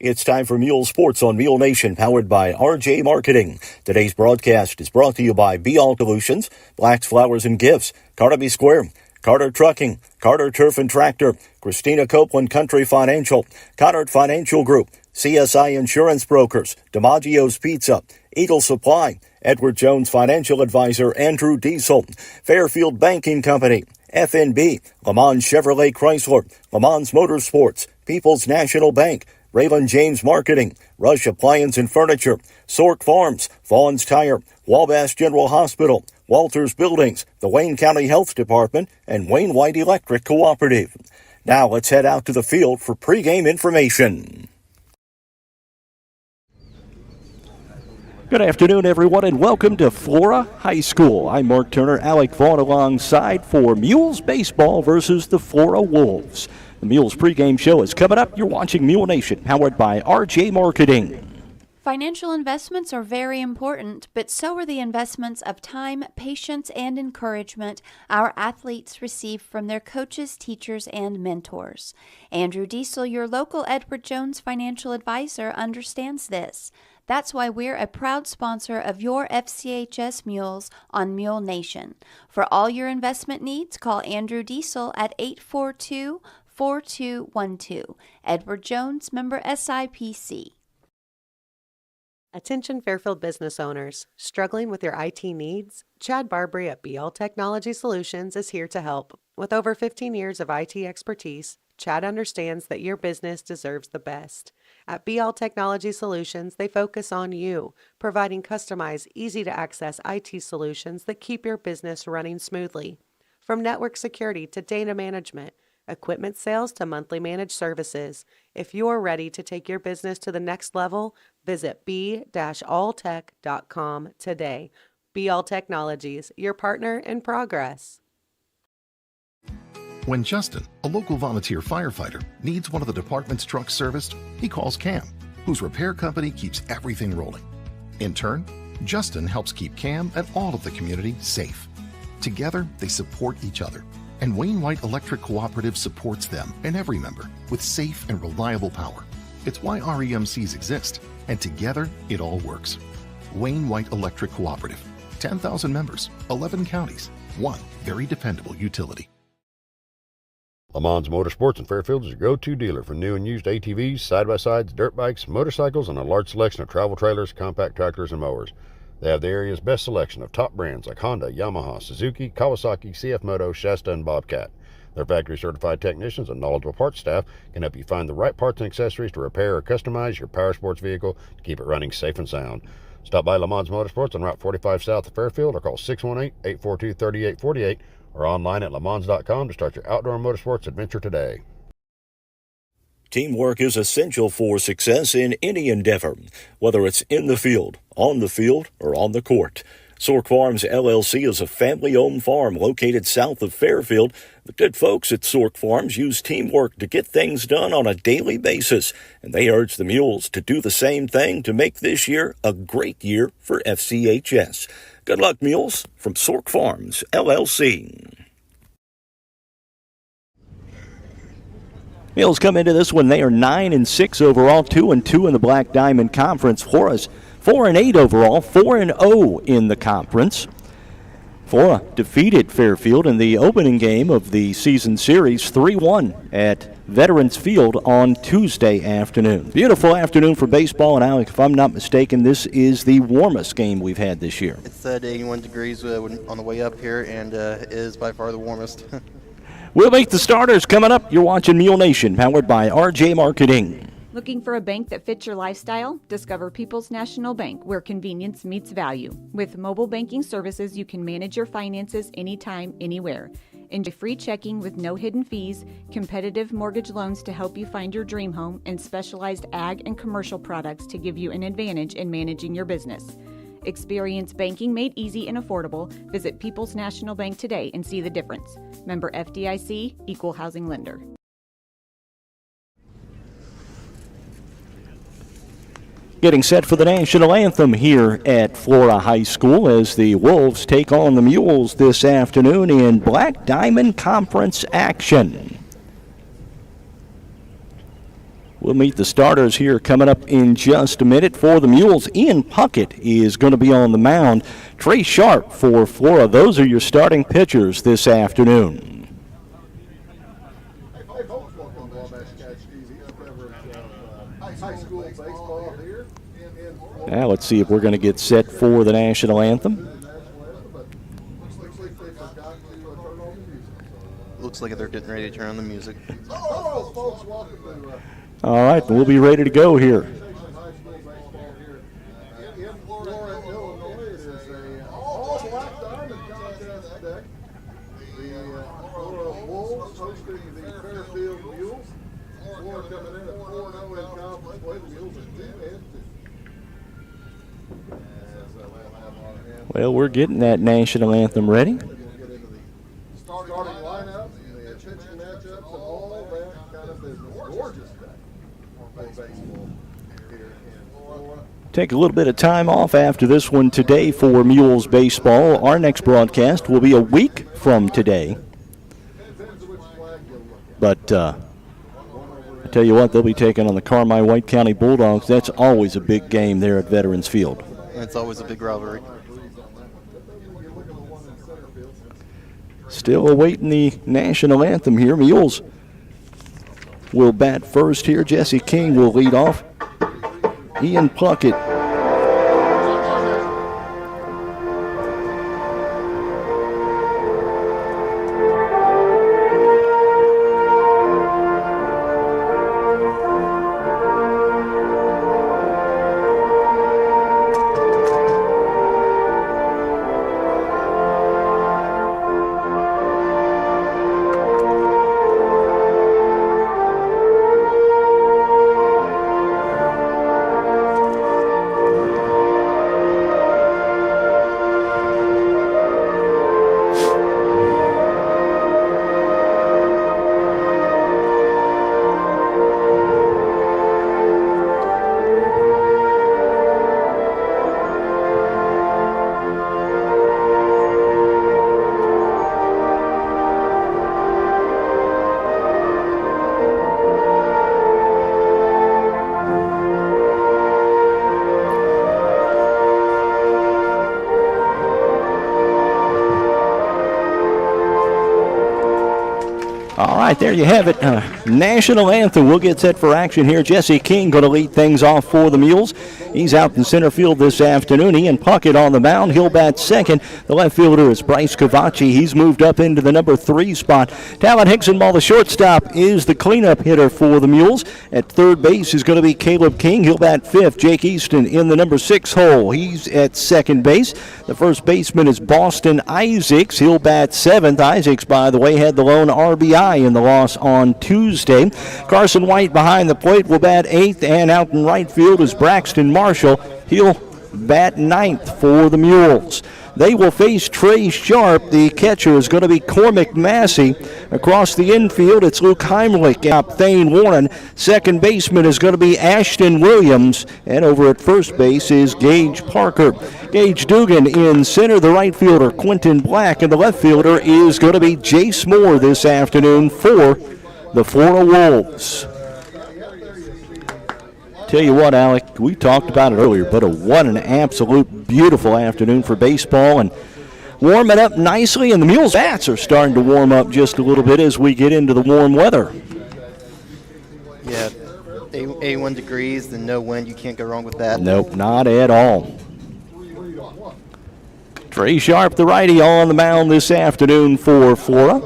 It's time for Mule Sports on Mule Nation, powered by RJ Marketing. Today's broadcast is brought to you by Be All Solutions, Blacks, Flowers, and Gifts, Carnaby Square, Carter Trucking, Carter Turf and Tractor, Christina Copeland Country Financial, Connard Financial Group, CSI Insurance Brokers, DiMaggio's Pizza, Eagle Supply, Edward Jones Financial Advisor Andrew Diesel, Fairfield Banking Company, FNB, Le Mans Chevrolet Chrysler, Le Mans Motorsports, People's National Bank, Raymond James Marketing, Rush Appliance and Furniture, Sork Farms, Vaughn's Tire, Wabash General Hospital, Walters Buildings, the Wayne County Health Department, and Wayne White Electric Cooperative. Now let's head out to the field for pregame information. Good afternoon, everyone, and welcome to Flora High School. I'm Mark Turner, Alec Vaughn alongside for Mules Baseball versus the Flora Wolves. The Mules pregame show is coming up. You're watching Mule Nation, powered by RJ Marketing. Financial investments are very important, but so are the investments of time, patience, and encouragement our athletes receive from their coaches, teachers, and mentors. Andrew Diesel, your local Edward Jones financial advisor, understands this. That's why we're a proud sponsor of your FCHS Mules on Mule Nation. For all your investment needs, call Andrew Diesel at 842-4212. Edward Jones, member SIPC. Attention Fairfield business owners. Struggling with your IT needs? Chad Barbary at BL Technology Solutions is here to help. With over 15 years of IT expertise, Chad understands that your business deserves the best. At BL Technology Solutions, they focus on you, providing customized, easy-to-access IT solutions that keep your business running smoothly. From network security to data management, equipment sales to monthly managed services. If you're ready to take your business to the next level, visit b-alltech.com today. BL Technologies, your partner in progress. When Justin, a local volunteer firefighter, needs one of the department's trucks serviced, he calls Cam, whose repair company keeps everything rolling. In turn, Justin helps keep Cam and all of the community safe. Together, they support each other. And Wayne White Electric Cooperative supports them and every member with safe and reliable power. It's why REMCs exist, and together it all works. Wayne White Electric Cooperative, 10,000 members, 11 counties, one very dependable utility. Le Mans Motorsports in Fairfield is your go-to dealer for new and used ATVs, side-by-sides, dirt bikes, motorcycles, and a large selection of travel trailers, compact tractors, and mowers. They have the area's best selection of top brands like Honda, Yamaha, Suzuki, Kawasaki, CF Moto, Shasta, and Bobcat. Their factory-certified technicians and knowledgeable parts staff can help you find the right parts and accessories to repair or customize your power sports vehicle to keep it running safe and sound. Stop by Le Mans Motorsports on Route 45 south of Fairfield or call 618-842-3848 or online at lemans.com to start your outdoor motorsports adventure today. Teamwork is essential for success in any endeavor, whether it's in the field, on the field, or on the court. Sork Farms LLC is a family-owned farm located south of Fairfield. The good folks at Sork Farms use teamwork to get things done on a daily basis, and they urge the Mules to do the same thing to make this year a great year for FCHS. Good luck, Mules, from Sork Farms LLC. Mules come into this one. They are 9-6 overall, 2-2 in the Black Diamond Conference. Flora's 4-8 overall, 4-0 in the conference. Flora defeated Fairfield in the opening game of the season series 3-1 at Veterans Field on Tuesday afternoon. Beautiful afternoon for baseball, and Alec, if I'm not mistaken, this is the warmest game we've had this year. It's 81 degrees on the way up here, and is by far the warmest. We'll meet the starters coming up. You're watching Mule Nation, powered by RJ Marketing. Looking for a bank that fits your lifestyle? Discover People's National Bank, where convenience meets value. With mobile banking services, you can manage your finances anytime, anywhere. Enjoy free checking with no hidden fees, competitive mortgage loans to help you find your dream home, and specialized ag and commercial products to give you an advantage in managing your business. Experience banking made easy and affordable. Visit People's National Bank today and see the difference. Member FDIC, Equal Housing Lender. Getting set for the national anthem here at Flora High School as the Wolves take on the Mules this afternoon in Black Diamond Conference action. We'll meet the starters here coming up in just a minute. For the Mules, Ian Puckett is going to be on the mound. Trey Sharp for Flora. Those are your starting pitchers this afternoon. Now let's see if we're going to get set for the national anthem. Looks like they're getting ready to turn on the music. All right, we'll be ready to go here. Mules hosting the Fairfield Mules. Flora coming in at 4-0 in conference play. The Mules are 2-2. Well, we're getting that national anthem ready. Starting lineups, the pitching matchups, and all that kind of business. Gorgeous day for baseball here in Flora. Take a little bit of time off after this one today for Mules baseball. Our next broadcast will be a week from today. But I tell you what, they'll be taking on the Carmi White County Bulldogs. That's always a big game there at Veterans Field. It's always a big rivalry. Still awaiting the national anthem here. Mules will bat first here. Jesse King will lead off. Ian Puckett. All right, there you have it. National anthem. We'll get set for action here. Jesse King going to lead things off for the Mules. He's out in center field this afternoon. Ian Puckett on the mound. He'll bat second. The left fielder is Bryce Cavacci. He's moved up into the number 3 spot. Talon Hicksonball, the shortstop, is the cleanup hitter for the Mules. At third base is going to be Caleb King. He'll bat 5th. Jake Easton in the number 6 hole. He's at second base. The first baseman is Boston Isaacs. He'll bat 7th. Isaacs, by the way, had the lone RBI in the loss on Tuesday. Carson White behind the plate will bat 8th, and out in right field is Braxton Marshall. He'll bat 9th for the Mules. They will face Trey Sharp. The catcher is going to be Cormac Massey. Across the infield, it's Luke Heimlich. Out Thane Warren. Second baseman is going to be Ashton Williams. And over at first base is Gage Parker. Gage Dugan in center. The right fielder, Quentin Black. And the left fielder is going to be Jace Moore this afternoon for the Flora Wolves. Tell you what, Alec, we talked about it earlier, but what an absolute beautiful afternoon for baseball, and warming up nicely, and the Mules bats are starting to warm up just a little bit as we get into the warm weather. Yeah, 81 degrees and no wind. You can't go wrong with that. Nope, not at all. Trey Sharp, the righty, on the mound this afternoon for Flora.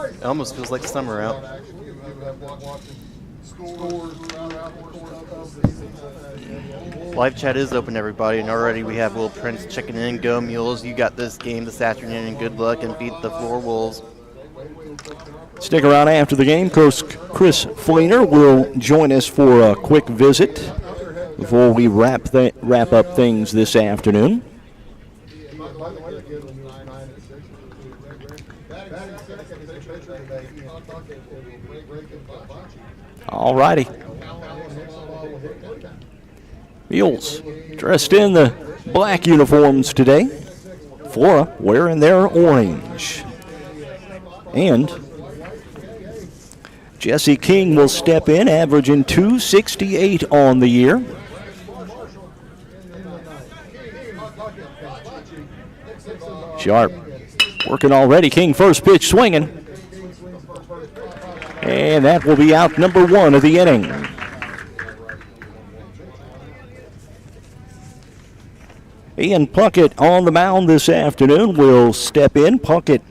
It almost feels like summer out. Live chat is open, everybody, and already we have Will Prince checking in. Go Mules, you got this game this afternoon, and good luck and beat the Flora Wolves. Stick around after the game. Coach Chris Fleener will join us for a quick visit before we wrap up things this afternoon. All righty. Mules dressed in the black uniforms today. Flora wearing their orange. And Jesse King will step in, averaging .268 on the year. Sharp working already. King first pitch swinging. And that will be out number 1 of the inning. Ian Puckett on the mound this afternoon will step in. Puckett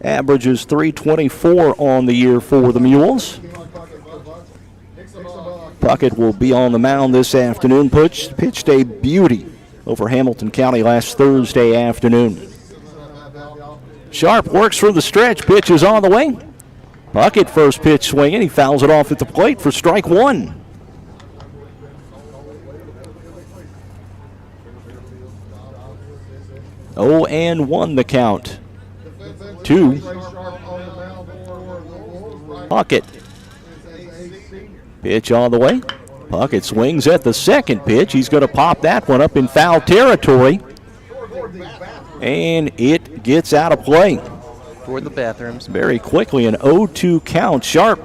averages .324 on the year for the Mules. Puckett will be on the mound this afternoon. Pitched a beauty over Hamilton County last Thursday afternoon. Sharp works for the stretch. Pitch is on the way. Puckett first pitch swinging. He fouls it off at the plate for strike 1. Oh, and 1 the count. 2. Puckett. Pitch on the way. Puckett swings at the second pitch. He's going to pop that one up in foul territory. And it gets out of play. Toward the bathrooms. Very quickly, an 0-2 count. Sharp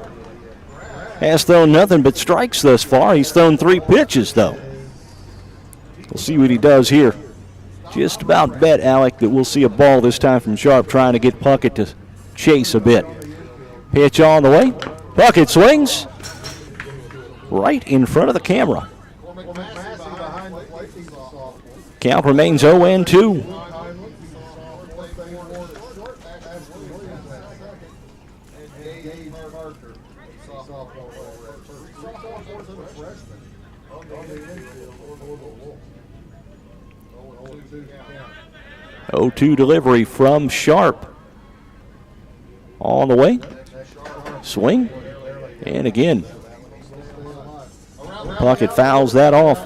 has thrown nothing but strikes thus far. He's thrown 3 pitches, though. We'll see what he does here. Just about bet, Alec, that we'll see a ball this time from Sharp trying to get Puckett to chase a bit. Pitch on the way. Puckett swings right in front of the camera. Count remains 0-2. .02 delivery from Sharp. On the way. Swing. And again. Puckett fouls that off.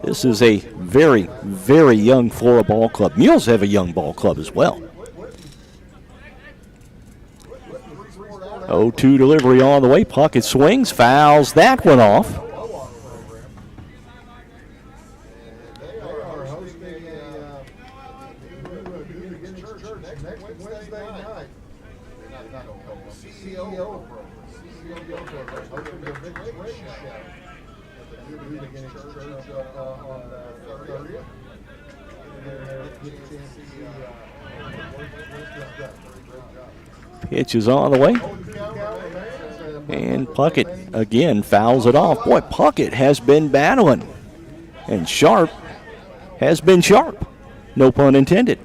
This is a very, very young Flora ball club. Mules have a young ball club as well. 0-2 delivery on the way. Puckett swings, fouls that one off. Pitch is on the way. And Puckett again fouls it off. Boy, Puckett has been battling. And Sharp has been sharp. No pun intended.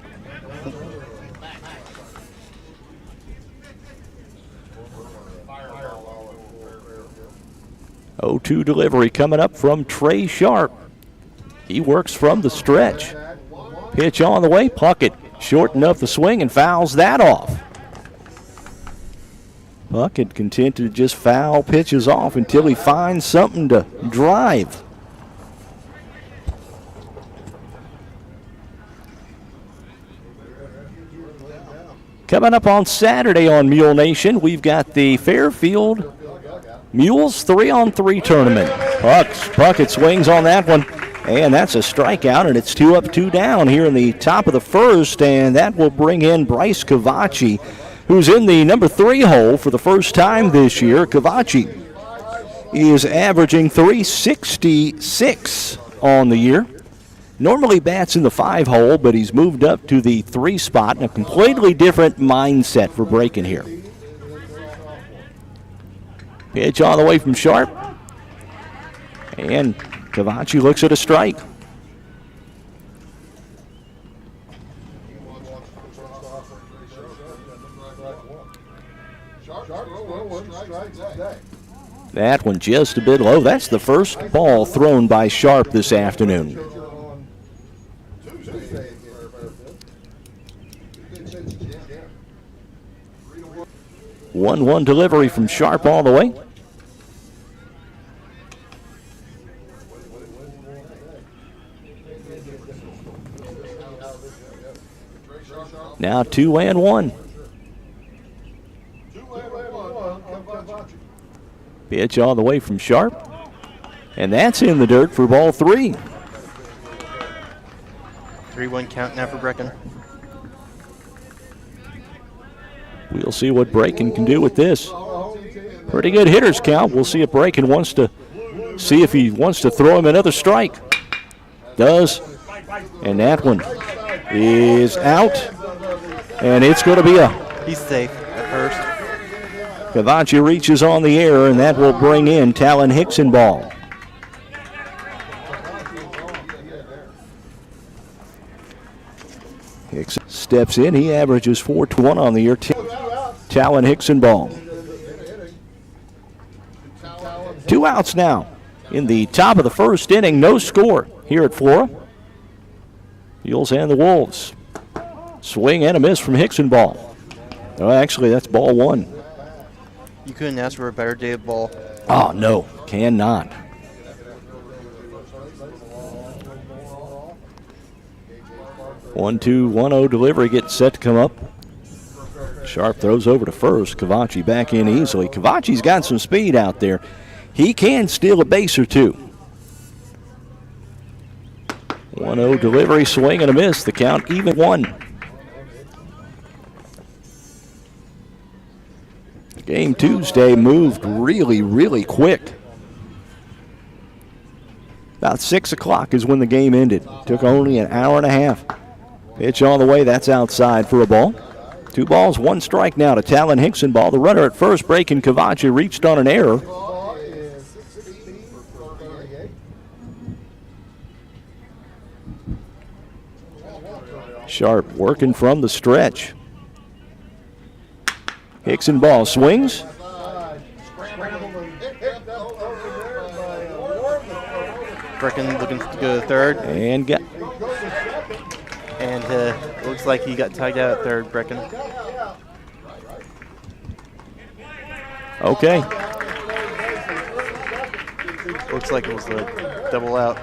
.02 delivery coming up from Trey Sharp. He works from the stretch. Pitch on the way. Puckett short enough the swing and fouls that off. Puckett content to just foul pitches off until he finds something to drive. Coming up on Saturday on Mule Nation, we've got the Fairfield Mules 3-on-3 tournament. Puckett swings on that one, and that's a strikeout, and it's 2 up, 2 down here in the top of the first, and that will bring in Bryce Cavacci, who's in the number 3 hole for the first time this year. Cavacci is averaging .366 on the year. Normally bats in the 5 hole, but he's moved up to the 3 spot in a completely different mindset for breaking here. Pitch all the way from Sharp. And Cavacci looks at a strike. That one just a bit low. That's the first ball thrown by Sharp this afternoon. 1-1 delivery from Sharp all the way. Now 2-1. Pitch all the way from Sharp. And that's in the dirt for ball 3. 3-1 count now for Brecken. We'll see what Bracken can do with this. Pretty good hitters count. We'll see if Bracken wants to see if he wants to throw him another strike. Does. And that one is out. And it's going to be He's safe at first. Cavachi reaches on the air, and that will bring in Talon Hickson ball. Hickson steps in. He averages 4-1 on the year. Talon Hickson ball. 2 outs now in the top of the first inning. No score here at Flora. Mules and the Wolves. Swing and a miss from Hickson ball. Oh, actually, that's ball 1. You couldn't ask for a better day of ball. Oh, no, cannot. 1-2, 1-0 delivery gets set to come up. Sharp throws over to first. Cavachi back in easily. Cavachi's got some speed out there. He can steal a base or two. 1-0 delivery, swing and a miss. The count even 1. Game Tuesday moved really, really quick. About 6 o'clock is when the game ended. Took only an hour and a half. Pitch on the way, that's outside for a ball. 2 balls, 1 strike now to Talon Hickson ball. The runner at first, Bracken Cavachi, reached on an error. Sharp working from the stretch. Hickson ball swings. Brecken looking to go to third. And looks like he got tagged out at third, Brecken. Okay. Looks like it was a double out.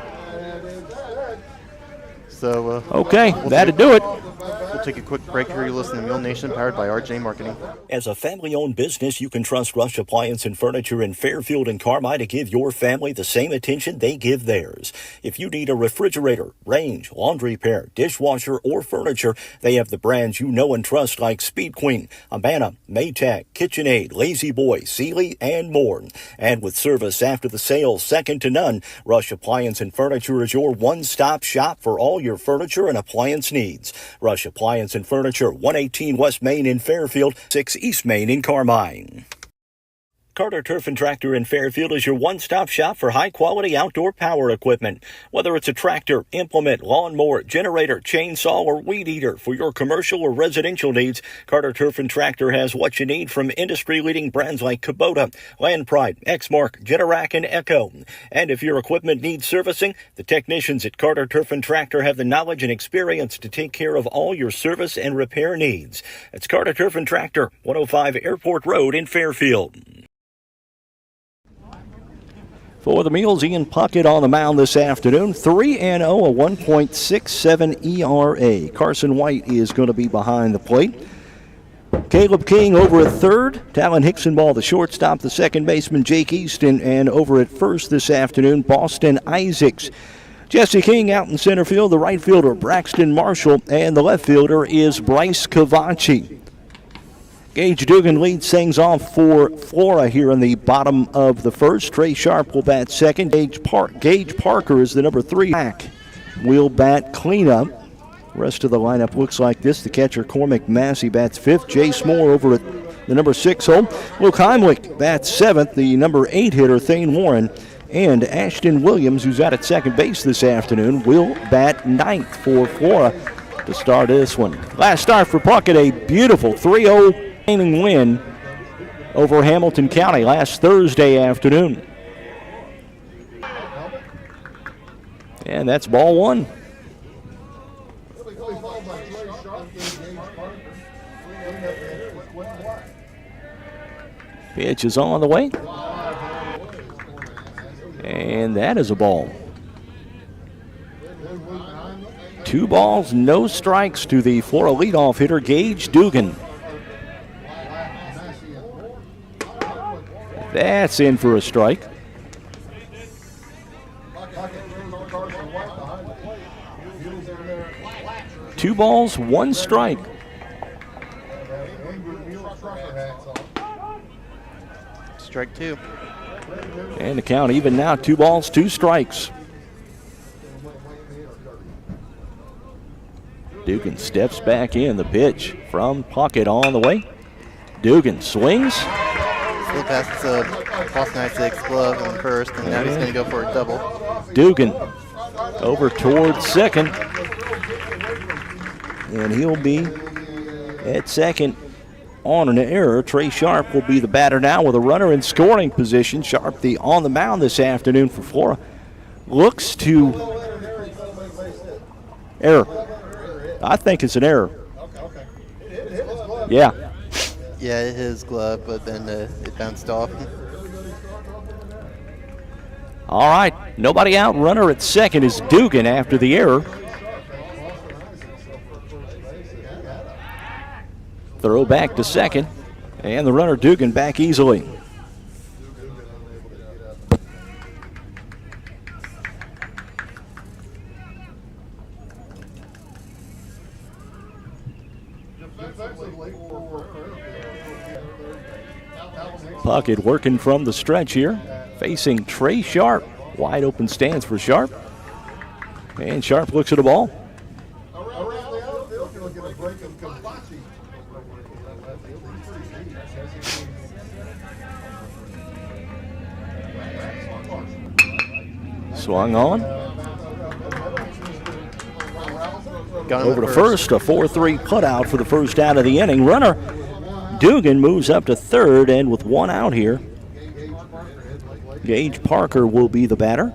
So, okay, that'd do it. We'll take a quick break here. You listen to Mule Nation, powered by RJ Marketing. As a family-owned business, you can trust Rush Appliance and Furniture in Fairfield and Carmi to give your family the same attention they give theirs. If you need a refrigerator, range, laundry pair, dishwasher, or furniture, they have the brands you know and trust like Speed Queen, Amana, Maytag, KitchenAid, Lazy Boy, Sealy, and more. And with service after the sale second to none, Rush Appliance and Furniture is your one-stop shop for all your furniture and appliance needs. Rush Appliance and Furniture, 118 West Main in Fairfield, 6 East Main in Carmine. Carter Turf and Tractor in Fairfield is your one-stop shop for high-quality outdoor power equipment. Whether it's a tractor, implement, lawnmower, generator, chainsaw, or weed eater for your commercial or residential needs, Carter Turf and Tractor has what you need from industry-leading brands like Kubota, Land Pride, Exmark, Generac, and Echo. And if your equipment needs servicing, the technicians at Carter Turf and Tractor have the knowledge and experience to take care of all your service and repair needs. It's Carter Turf and Tractor, 105 Airport Road in Fairfield. For the Mules, Ian Puckett on the mound this afternoon. 3-0, a 1.67 ERA. Carson White is going to be behind the plate. Caleb King over at third. Talon Hickson ball, the shortstop, the second baseman, Jake Easton. And over at first this afternoon, Boston Isaacs. Jesse King out in center field. The right fielder, Braxton Marshall. And the left fielder is Bryce Cavachi. Gage Dugan leads things off for Flora here in the bottom of the first. Trey Sharp will bat second. Gage Parker is the number 3 back. Will bat cleanup. Rest of the lineup looks like this. The catcher Cormac Massey bats 5th. Jace Moore over at the number 6 hole. Luke Heimlich bats 7th. The number 8 hitter Thane Warren. And Ashton Williams, who's out at second base this afternoon, will bat 9th for Flora to start this one. Last start for Puckett, a beautiful 3-0 win over Hamilton County last Thursday afternoon. And that's ball 1. Pitch is on the way. And that is a ball. 2 balls, no strikes to the Flora leadoff hitter, Gage Dugan. That's in for a strike. 2 balls, 1 strike. Strike 2. And the count even now, 2 balls, 2 strikes. Dugan steps back in. The pitch from Puckett on the way. Dugan swings. Still past Boston High 6 glove in the first, and now he's going to go for a double. Dugan over towards second. And he'll be at second on an error. Trey Sharp will be the batter now with a runner in scoring position. Sharp, the on the mound this afternoon for Flora, looks to error. I think it's an error. Yeah. Yeah, his glove, but then it bounced off. All right, nobody out. Runner at second is Dugan after the error. Throw back to second, and the runner Dugan back easily. Puckett working from the stretch here, facing Trey Sharp. Wide open stance for Sharp. And Sharp looks at the ball. Swung on. Over to first, a 4-3 putout for the first out of the inning. Runner Dugan moves up to third, and with 1 out here, Gage Parker will be the batter.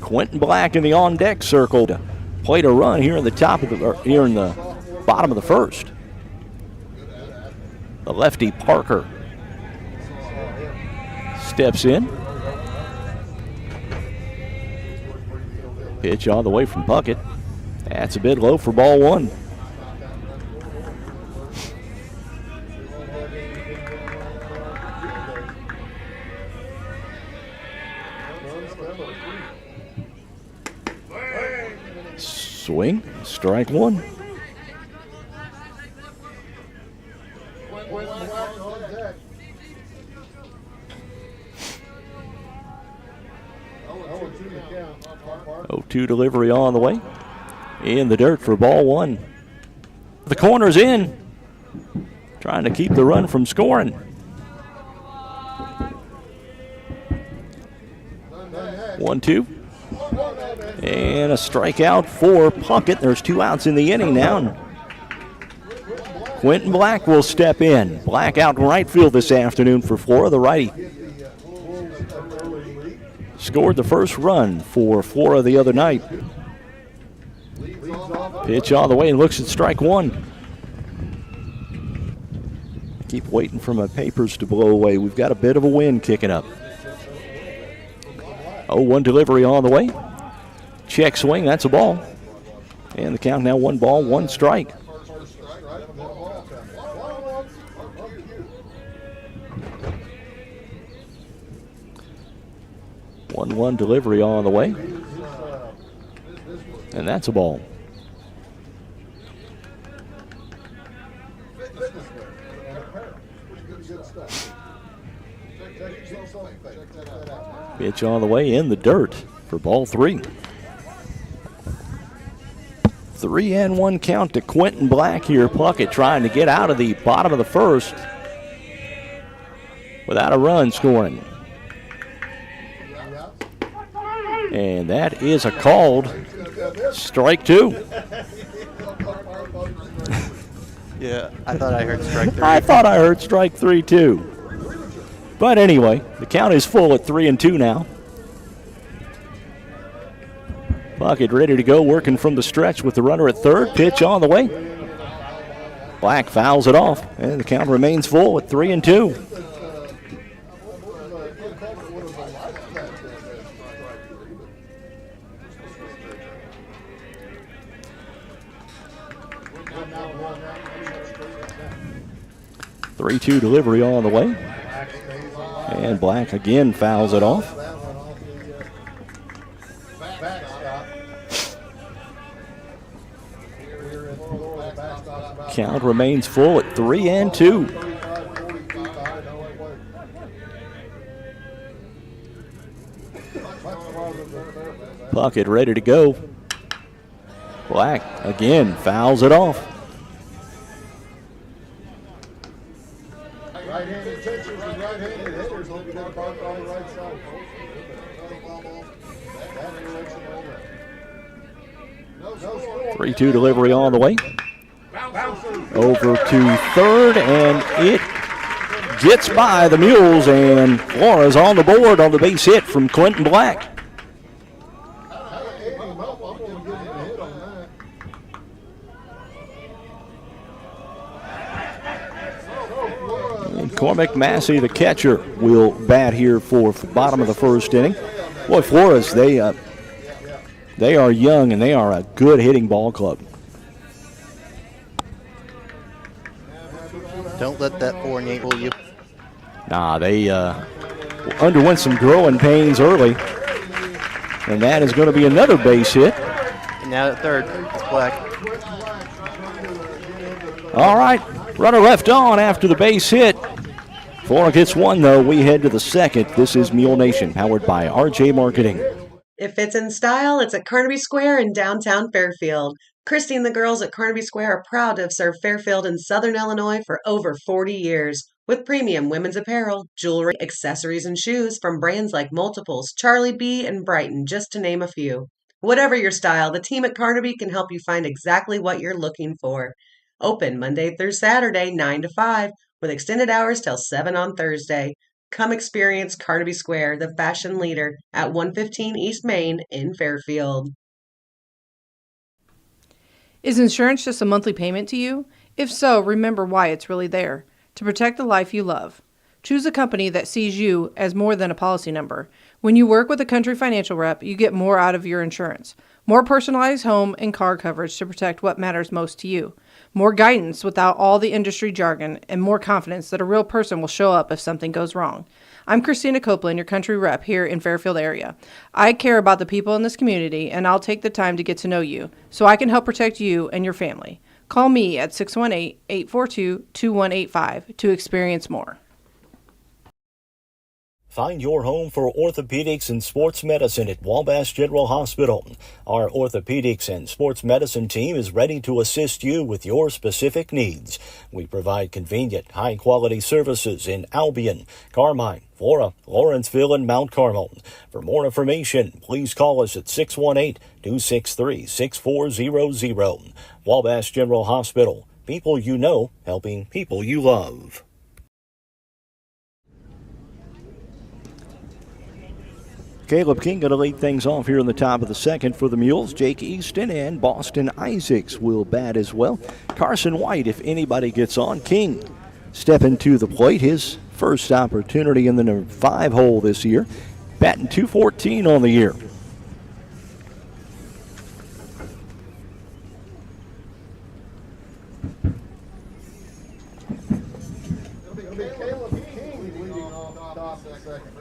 Quentin Black in the on-deck circle to plate a run here in the bottom of the first. The lefty Parker steps in. Pitch all the way from Puckett. That's a bit low for ball 1. Swing, strike 1. Oh, 2 delivery on the way. In the dirt for ball 1. The corner's in. Trying to keep the run from scoring. 1-2. And a strikeout for Puckett. There's 2 outs in the inning now. Quentin Black will step in. Black out in right field this afternoon for Flora, the righty. Scored the first run for Flora the other night. Pitch all the way and looks at strike 1. Keep waiting for my papers to blow away. We've got a bit of a wind kicking up. 0-1 delivery on the way. Check swing, that's a ball. And the count now 1 ball, 1 strike. One delivery on the way. And that's a ball. Pitch on the way in the dirt for ball 3. 3-1 count to Quentin Black here. Puckett trying to get out of the bottom of the first without a run scoring. And that is a called strike 2. Yeah, I thought I heard strike 3. I thought I heard strike 3 too. But anyway, the count is full at 3-2 now. Puckett ready to go, working from the stretch with the runner at third. Pitch on the way. Black fouls it off, and the count remains full at 3-2. Three-two delivery on the way. And Black again fouls it off. Count remains full at 3-2. Puckett ready to go. Black again fouls it off. Right-handed pitchers and right-handed hitters hope you got a park on the right side. That direction over. 3-2 delivery on the way. Over to third, and it gets by the Mules, and Flora's on the board on the base hit from Clinton Black. And Cormac Massey, the catcher, will bat here for bottom of the first inning. Boy, Flora's, they are young, and they are a good hitting ball club. Don't let that 4-8 fool you. Nah, they underwent some growing pains early, and that is going to be another base hit. And now at third, it's Black. All right, runner left on after the base hit. Flora gets one, though. We head to the second. This is Mule Nation, powered by RJ Marketing. If it's in style, it's at Carnaby Square in downtown Fairfield. Christy and the girls at Carnaby Square are proud to have served Fairfield in Southern Illinois for over 40 years. With premium women's apparel, jewelry, accessories, and shoes from brands like Multiples, Charlie B, and Brighton, just to name a few. Whatever your style, the team at Carnaby can help you find exactly what you're looking for. Open Monday through Saturday, 9 to 5, with extended hours till 7 on Thursday. Come experience Carnaby Square, the fashion leader, at 115 East Main in Fairfield. Is insurance just a monthly payment to you? If so, remember why it's really there. To protect the life you love. Choose a company that sees you as more than a policy number. When you work with a Country Financial rep, you get more out of your insurance. More personalized home and car coverage to protect what matters most to you. More guidance without all the industry jargon, and more confidence that a real person will show up if something goes wrong. I'm Christina Copeland, your Country rep here in Fairfield area. I care about the people in this community, and I'll take the time to get to know you so I can help protect you and your family. Call me at 618-842-2185 to experience more. Find your home for orthopedics and sports medicine at Wabash General Hospital. Our orthopedics and sports medicine team is ready to assist you with your specific needs. We provide convenient, high-quality services in Albion, Carmine, Flora, Lawrenceville, and Mount Carmel. For more information, please call us at 618-263-6400. Wabash General Hospital. People you know, helping people you love. Caleb King going to lead things off here in the top of the second for the Mules. Jake Easton and Boston Isaacs will bat as well. Carson White, if anybody gets on. King stepping to the plate. His first opportunity in the number 5 hole this year. Batting .214 on the year. It'll be Caleb King leading off top the second.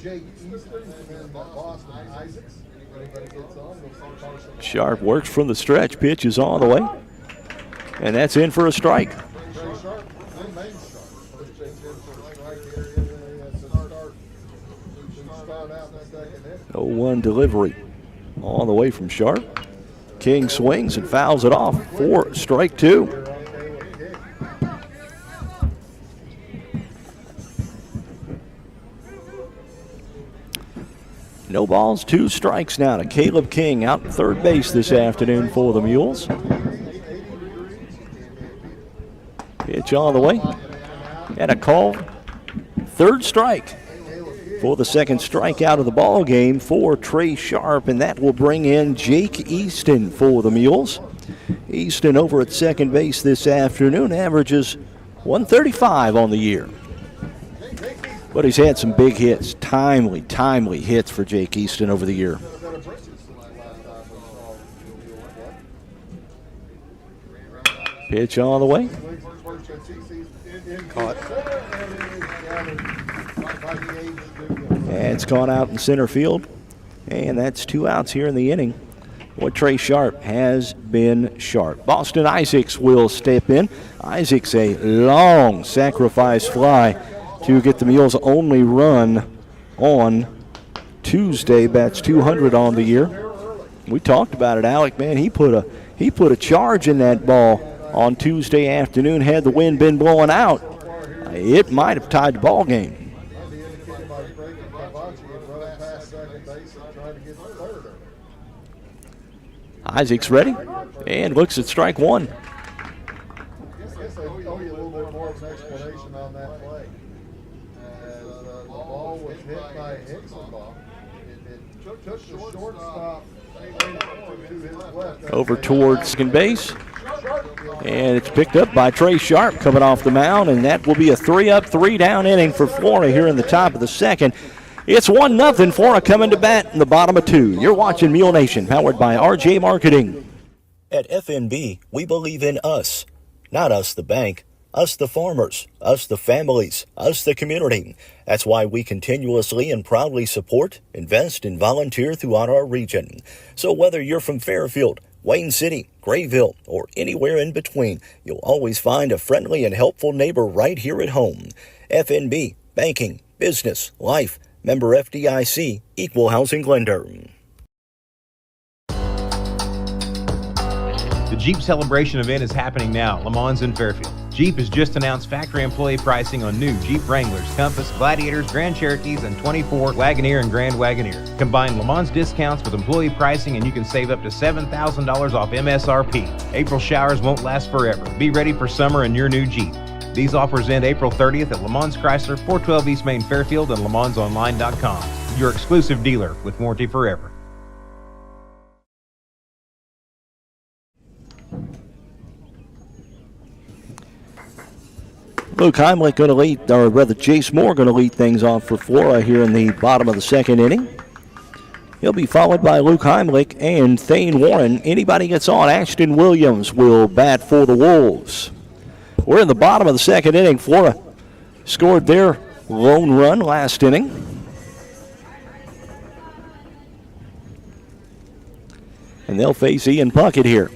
Jake Easton and then Boston Isaacs. Anybody gets on, we'll see Carson. Sharp works from the stretch. Pitch is on the way. And that's in for a strike. 0-1 delivery on the way from Sharp. King swings and fouls it off for strike 2. No balls, 2 strikes now to Caleb King out third base this afternoon for the Mules. Pitch on the way. And a call. Third strike for the second strikeout of the ball game for Trey Sharp, and that will bring in Jake Easton for the Mules. Easton over at second base this afternoon averages 135 on the year. But he's had some big hits, timely hits for Jake Easton over the year. Pitch on the way. Caught. And it's gone out in center field. And that's 2 outs here in the inning. Boy, Trey Sharp has been sharp. Boston Isaacs will step in. Isaacs a long sacrifice fly to get the Mules' only run on Tuesday. Bats 200 on the year. We talked about it, Alec. Man, he put a charge in that ball on Tuesday afternoon. Had the wind been blowing out, it might have tied the ball game. Isaac's ready and looks at strike one. I guess they owe you a little bit more of an explanation on that play. As the ball was hit by a Hickson ball. It took the shortstop to his left. Over towards second base. And it's picked up by Trey Sharp coming off the mound, and that will be a 3-up, 3-down inning for Flora here in the top of the second. It's 1-0, Flora coming to bat in the bottom of 2. You're watching Mule Nation, powered by RJ Marketing. At FNB, we believe in us. Not us the bank, us the farmers, us the families, us the community. That's why we continuously and proudly support, invest, and volunteer throughout our region. So whether you're from Fairfield, Wayne City, Grayville, or anywhere in between, you'll always find a friendly and helpful neighbor right here at home. FNB, banking, business, life, member FDIC, equal housing lender. The Jeep Celebration event is happening now, Le Mans in Fairfield. Jeep has just announced factory employee pricing on new Jeep Wranglers, Compass, Gladiators, Grand Cherokees, and 24 Wagoneer and Grand Wagoneer. Combine Le Mans discounts with employee pricing and you can save up to $7,000 off MSRP. April showers won't last forever. Be ready for summer in your new Jeep. These offers end April 30th at Le Mans Chrysler, 412 East Main Fairfield, and LeMansOnline.com. Your exclusive dealer with warranty forever. Luke Heimlich going to lead, or rather Jace Moore going to lead things off for Flora here in the bottom of the second inning. He'll be followed by Luke Heimlich and Thane Warren. Anybody gets on, Ashton Williams will bat for the Wolves. We're in the bottom of the second inning. Flora scored their lone run last inning. And they'll face Ian Puckett here.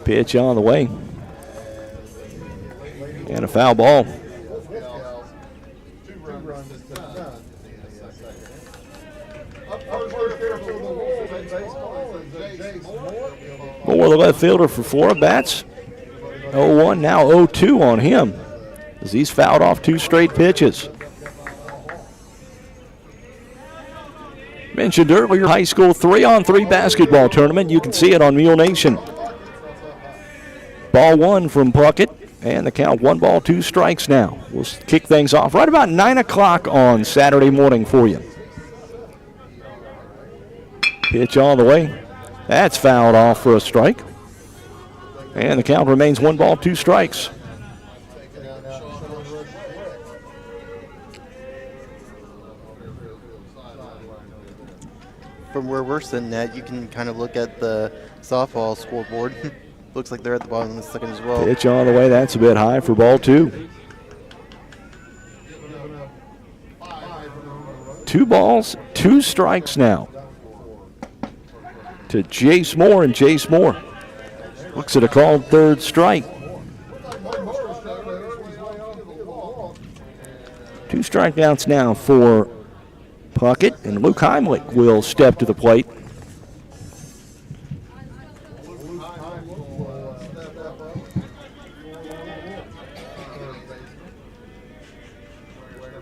Pitch on the way. And a foul ball. Moore, the left fielder for Flora, bats 0-1, now 0-2 on him as he's fouled off 2 straight pitches. Mentioned earlier, high school 3-on-3 basketball tournament. You can see it on Mule Nation. Ball 1 from Puckett, and the count 1 ball, 2 strikes now. We'll kick things off right about 9 o'clock on Saturday morning for you. Pitch all the way. That's fouled off for a strike. And the count remains 1 ball, 2 strikes. From where we're sitting at, you can kind of look at the softball scoreboard. Looks like they're at the bottom of the second as well. Pitch on the way. That's a bit high for ball 2. 2 balls, 2 strikes now to Jace Moore, and Jace Moore looks at a called third strike. 2 strikeouts now for Puckett, and Luke Heimlich will step to the plate.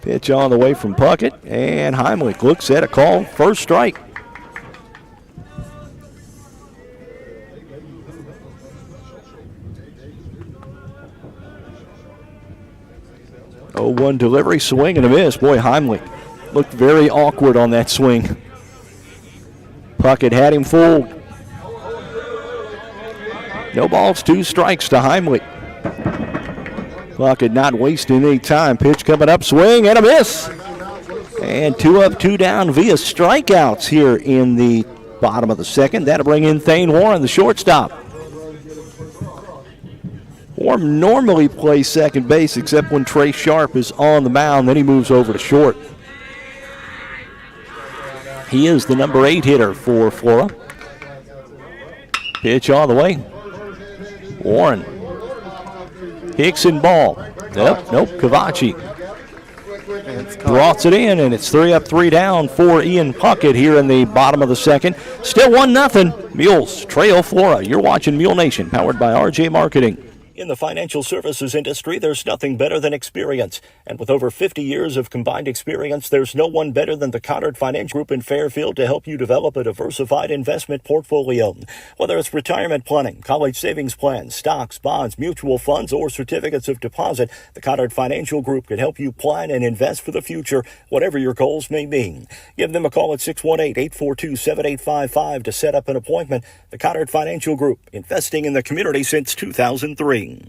Pitch on the way from Puckett, and Heimlich looks at a call, first strike. Oh, 1 delivery, swing and a miss. Boy, Heimlich looked very awkward on that swing. Puckett had him fooled. No balls, 2 strikes to Heimlich. Puckett not wasting any time. Pitch coming up, swing and a miss. And 2 up, 2 down via strikeouts here in the bottom of the second. That'll bring in Thane Warren, the shortstop. Warren normally plays second base except when Trey Sharp is on the mound. Then he moves over to short. He is the number 8 hitter for Flora. Pitch all the way. Warren. Hickson ball. Nope, Cavachi drops it in, and it's 3 up, 3 down for Ian Puckett here in the bottom of the second. Still 1-0. Mules trail Flora. You're watching Mule Nation, powered by RJ Marketing. In the financial services industry, there's nothing better than experience. And with over 50 years of combined experience, there's no one better than the Connard Finance Group in Fairfield to help you develop a diversified investment portfolio. Whether it's retirement planning, college savings plans, stocks, bonds, mutual funds, or certificates of deposit, the Connard Financial Group can help you plan and invest for the future, whatever your goals may be. Give them a call at 618-842-7855 to set up an appointment. The Connard Financial Group, investing in the community since 2003. The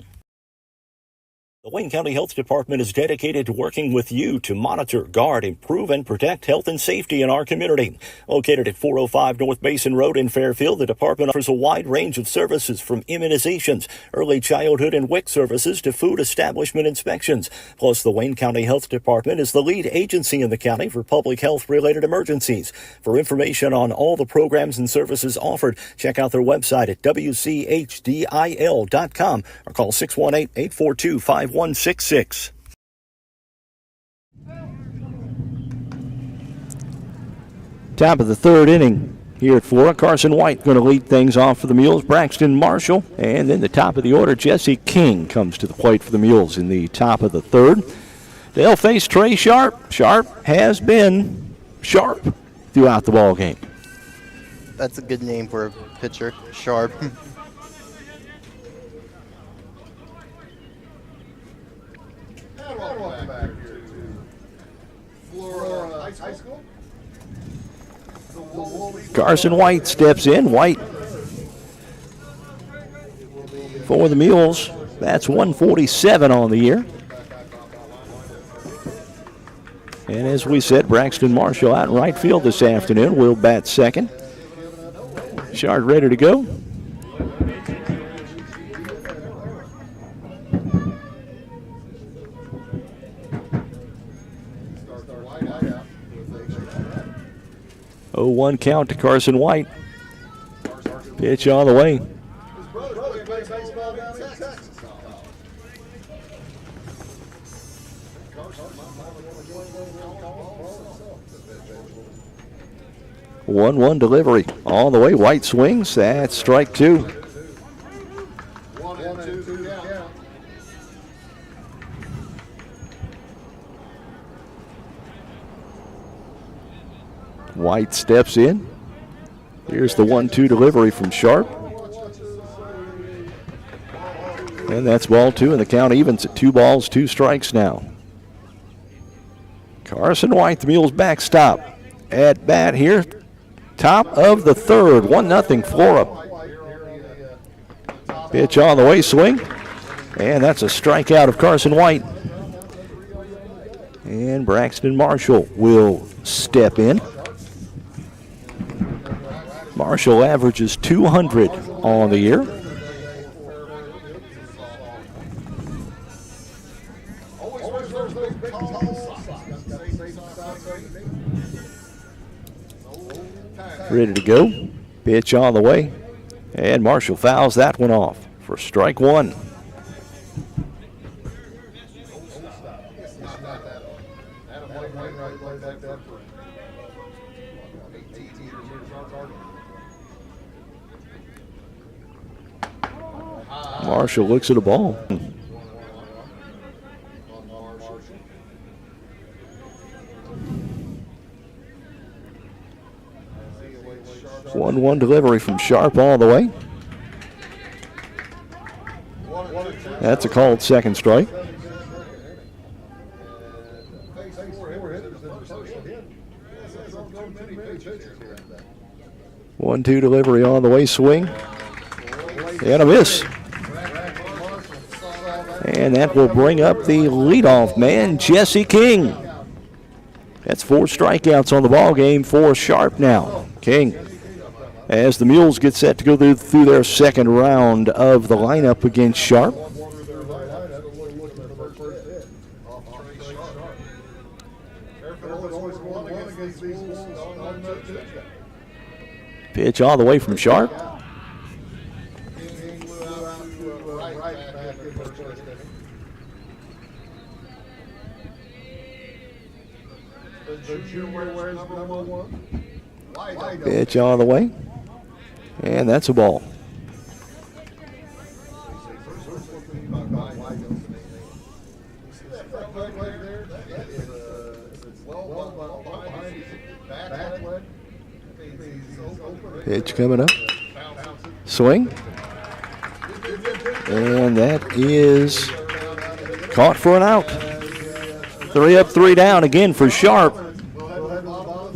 Wayne County Health Department is dedicated to working with you to monitor, guard, improve, and protect health and safety in our community. Located at 405 North Mason Road in Fairfield, the department offers a wide range of services from immunizations, early childhood and WIC services to food establishment inspections. Plus, the Wayne County Health Department is the lead agency in the county for public health-related emergencies. For information on all the programs and services offered, check out their website at wchdil.com or call 618-842-5166. Top of the third inning here at Flora. Carson White going to lead things off for the Mules. Braxton Marshall. And then the top of the order, Jesse King comes to the plate for the Mules in the top of the third. They'll face Trey Sharp. Sharp has been sharp throughout the ball game. That's a good name for a pitcher, Sharp. Welcome back here to Flora High School. Carson White steps in. White for the Mules. That's 147 on the year. And as we said, Braxton Marshall out in right field this afternoon. Will bat second. Shard ready to go. Oh, 1 count to Carson White. Pitch all the way. One delivery all the way. White swings. That's strike 2. 1 and 2 count. White steps in. Here's the 1-2 delivery from Sharp. And that's ball 2, and the count evens at 2 balls, 2 strikes now. Carson White, the Mules backstop. At bat here, top of the third, 1-0 Flora. Pitch on the way, swing. And that's a strikeout of Carson White. And Braxton Marshall will step in. Marshall averages 200 on the year. Ready to go. Pitch on the way. And Marshall fouls that one off for strike 1. Marshall looks at the ball. 1-1 delivery from Sharp all the way. That's a called second strike. 1-2 delivery on the way, swing. And a miss. And that will bring up the leadoff man, Jesse King. That's 4 strikeouts on the ball game for Sharp now. King, as the Mules get set to go through their second round of the lineup against Sharp. Pitch all the way from Sharp. Pitch all the way. And that's a ball. Pitch coming up. Swing. And that is caught for an out. 3 up, 3 down again for Sharp.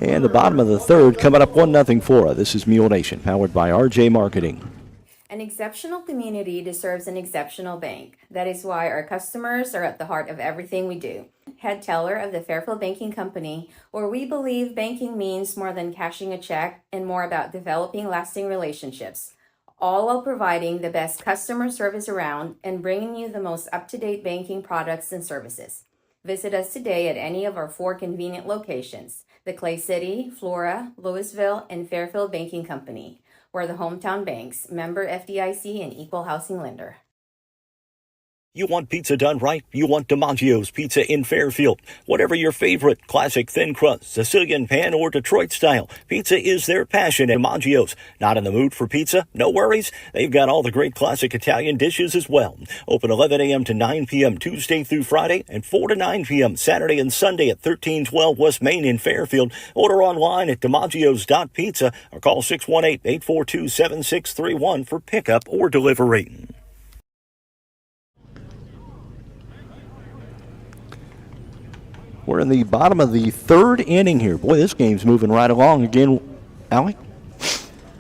And the bottom of the third coming up 1-0 Flora. This is Mule Nation, powered by RJ Marketing. An exceptional community deserves an exceptional bank. That is why our customers are at the heart of everything we do. Head teller of the Fairfield Banking Company, where we believe banking means more than cashing a check and more about developing lasting relationships, all while providing the best customer service around and bringing you the most up-to-date banking products and services. Visit us today at any of our 4 convenient locations, the Clay City, Flora, Louisville, and Fairfield Banking Company. We're the hometown banks, member FDIC, and equal housing lender. You want pizza done right? You want DiMaggio's Pizza in Fairfield. Whatever your favorite, classic thin crust, Sicilian pan, or Detroit style, pizza is their passion at DiMaggio's. Not in the mood for pizza? No worries. They've got all the great classic Italian dishes as well. Open 11 a.m. to 9 p.m. Tuesday through Friday and 4 to 9 p.m. Saturday and Sunday at 1312 West Main in Fairfield. Order online at DiMaggio's.pizza or call 618-842-7631 for pickup or delivery. We're in the bottom of the third inning here. Boy, this game's moving right along again. Allie?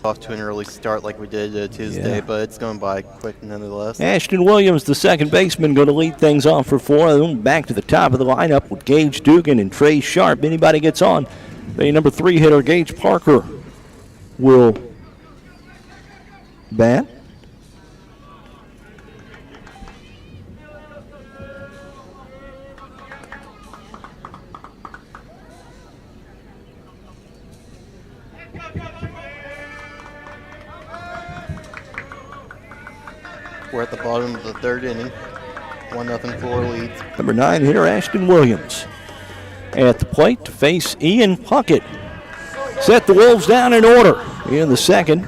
Off to an early start like we did Tuesday, but it's going by quick nonetheless. Ashton Williams, the second baseman, going to lead things off for Flora. Back to the top of the lineup with Gage Dugan and Trey Sharp. Anybody gets on, the number 3 hitter, Gage Parker, will bat. We're at the bottom of the third inning. 1-0 Flora leads. Number 9 hitter, Ashton Williams, at the plate to face Ian Puckett. Set the Wolves down in order in the second.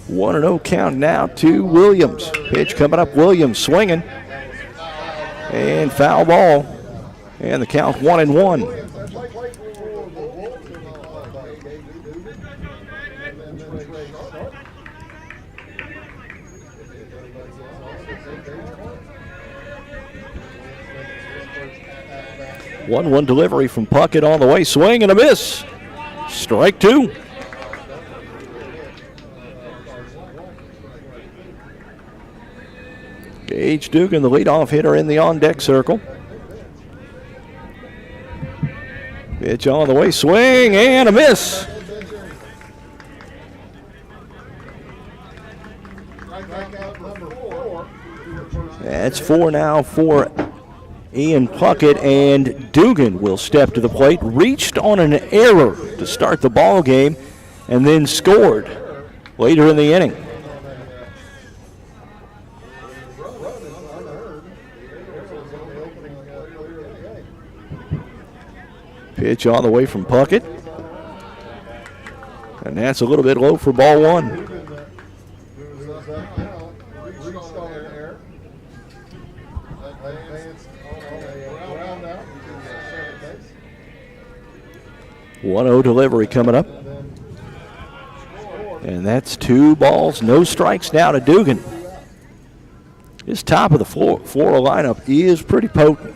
One 1-0 count now to Williams. Pitch coming up, Williams swinging. And foul ball. And the count 1-1. One delivery from Puckett all the way. Swing and a miss. Strike 2. Gage Dugan, the leadoff hitter in the on-deck circle. Pitch all the way. Swing and a miss. That's 4 now for Ian Puckett, and Dugan will step to the plate. Reached on an error to start the ball game and then scored later in the inning. Pitch on the way from Puckett. And that's a little bit low for ball 1. One 1-0 delivery coming up. And that's 2 balls, no strikes now to Dugan. His top of the Flora lineup is pretty potent.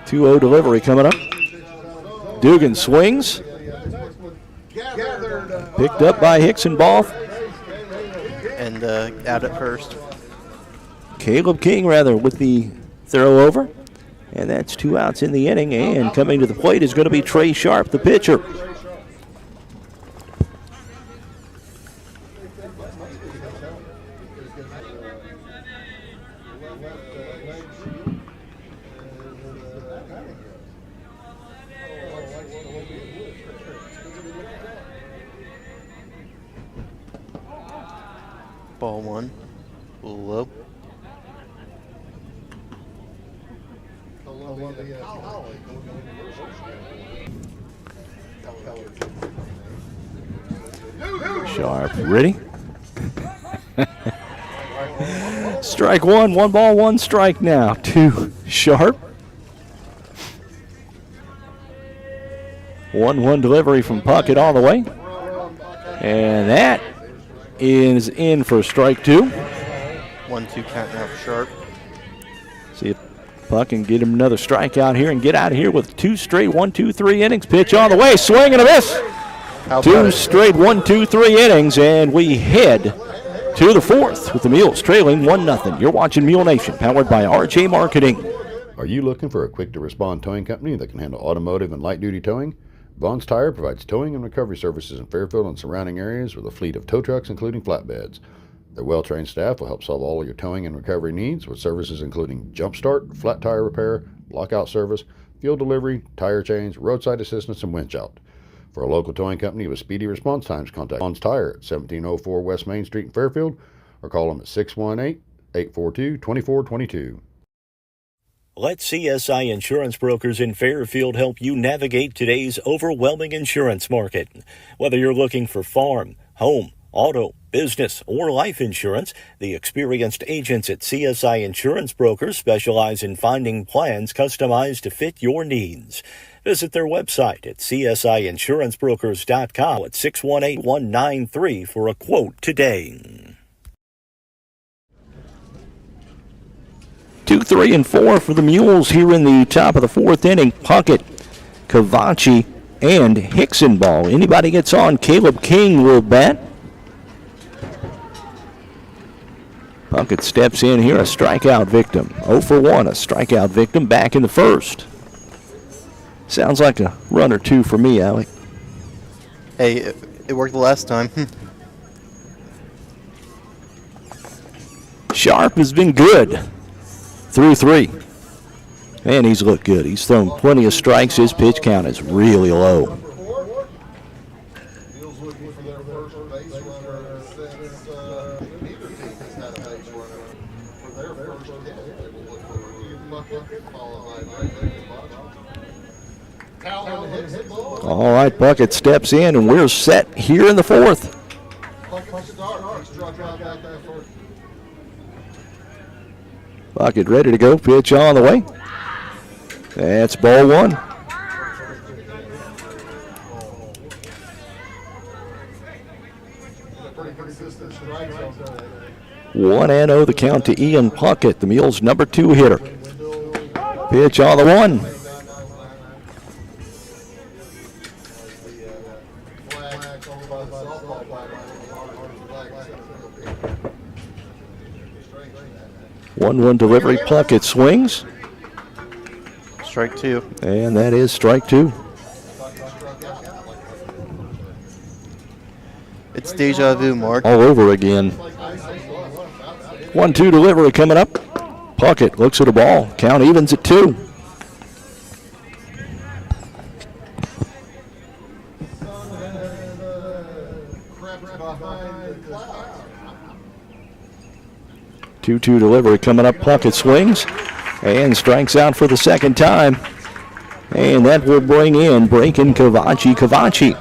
2-0 delivery coming up. Dugan swings. Picked up by Hickson Ball. And out at first. Caleb King, with the throw over. And that's 2 outs in the inning. And coming to the plate is going to be Trey Sharp, the pitcher. Ball 1. Low. Sharp, ready? Strike 1, 1 ball, 1 strike now to Sharp. 1-1 delivery from Puckett all the way. And that is in for strike 2. 1-2 count now for Sharp. See if Puck can get him another strikeout here and get out of here with 2 straight 1-2-3 innings. Pitch on the way, swing and a miss. 2 straight 1-2-3 innings, and we head to the 4th with the Mules trailing 1-0. You're watching Mule Nation, powered by RJ Marketing. Are you looking for a quick-to-respond towing company that can handle automotive and light-duty towing? Vaughn's Tire provides towing and recovery services in Fairfield and surrounding areas with a fleet of tow trucks, including flatbeds. Their well-trained staff will help solve all of your towing and recovery needs with services including jump start, flat tire repair, lockout service, fuel delivery, tire change, roadside assistance, and winch out. For a local towing company with speedy response times, contact Vaughn's Tire at 1704 West Main Street in Fairfield or call them at 618-842-2422. Let CSI Insurance Brokers in Fairfield help you navigate today's overwhelming insurance market. Whether you're looking for farm, home, auto, business, or life insurance, the experienced agents at CSI Insurance Brokers specialize in finding plans customized to fit your needs. Visit their website at csiinsurancebrokers.com at 618-193 for a quote today. 2, 3, and 4 for the Mules here in the top of the 4th inning. Puckett, Cavachi, and Hickson ball. Anybody gets on, Caleb King will bat. Puckett steps in here, a strikeout victim. 0 for 1, a strikeout victim back in the 1st. Sounds like a run or 2 for me, Alec. Hey, it worked the last time. Sharp has been good through 3. Man, he's looked good. He's thrown plenty of strikes. His pitch count is really low. All right, Puckett steps in, and we're set here in the 4th. Puckett ready to go. Pitch on the way. That's ball 1. 1-0 the count to Ian Puckett, the Mules' number 2 hitter. Pitch on the 1. One delivery. Puckett swings. Strike 2. And that is strike 2. It's deja vu, Mark. All over again. 1-2 delivery coming up. Puckett looks at the ball. Count evens at 2. Two delivery coming up. Puckett swings and strikes out for the 2nd time. And that will bring in Braken Cavachi. Cavachi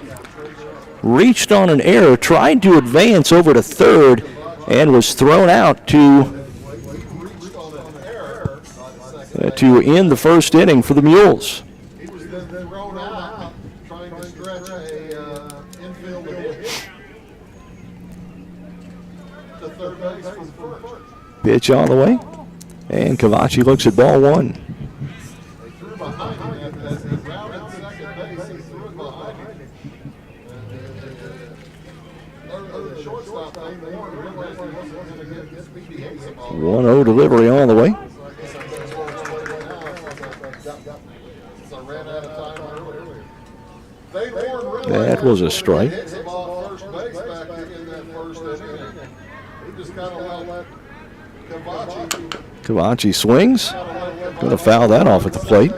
reached on an error, tried to advance over to 3rd, and was thrown out to end the 1st inning for the Mules. Pitch on the way, and Cavachi looks at ball 1. 1-0 delivery on the way. That was a strike. Kavachi swings. Going to foul that off at the plate.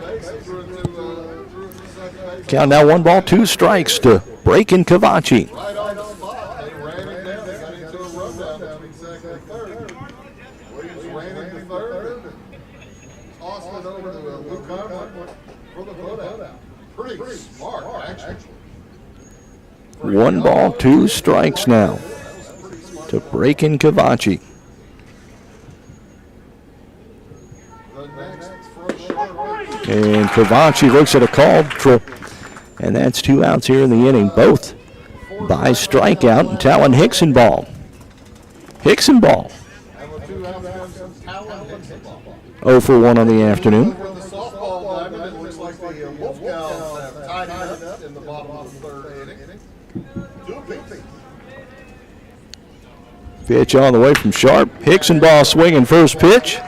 Count now 1 ball, 2 strikes to Breakin' Kavachi. One ball, 2 strikes now to Breakin' Kavachi. And Kavachi looks at a call, and that's 2 outs here in the inning, both by strikeout and Talon Hickson ball. Hickson ball. 0 for 1 on the afternoon. Pitch on the way from Sharp. Hickson ball swinging first pitch.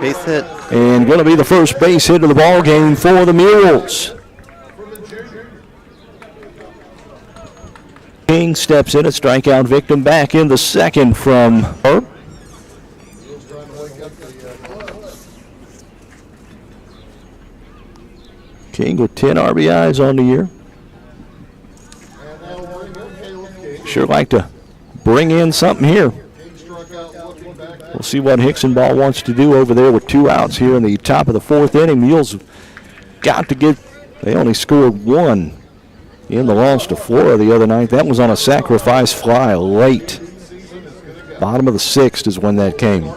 Base hit. And going to be the first base hit of the ball game for the Mules. King steps in, a strikeout victim back in the second from Herb. King with 10 RBIs on the year. Sure like to bring in something here. We'll see what Hickson ball wants to do over there with 2 outs here in the top of the 4th inning. Mules got to get, they only scored 1 in the loss to Flora the other night. That was on a sacrifice fly late. Bottom of the 6th is when that came.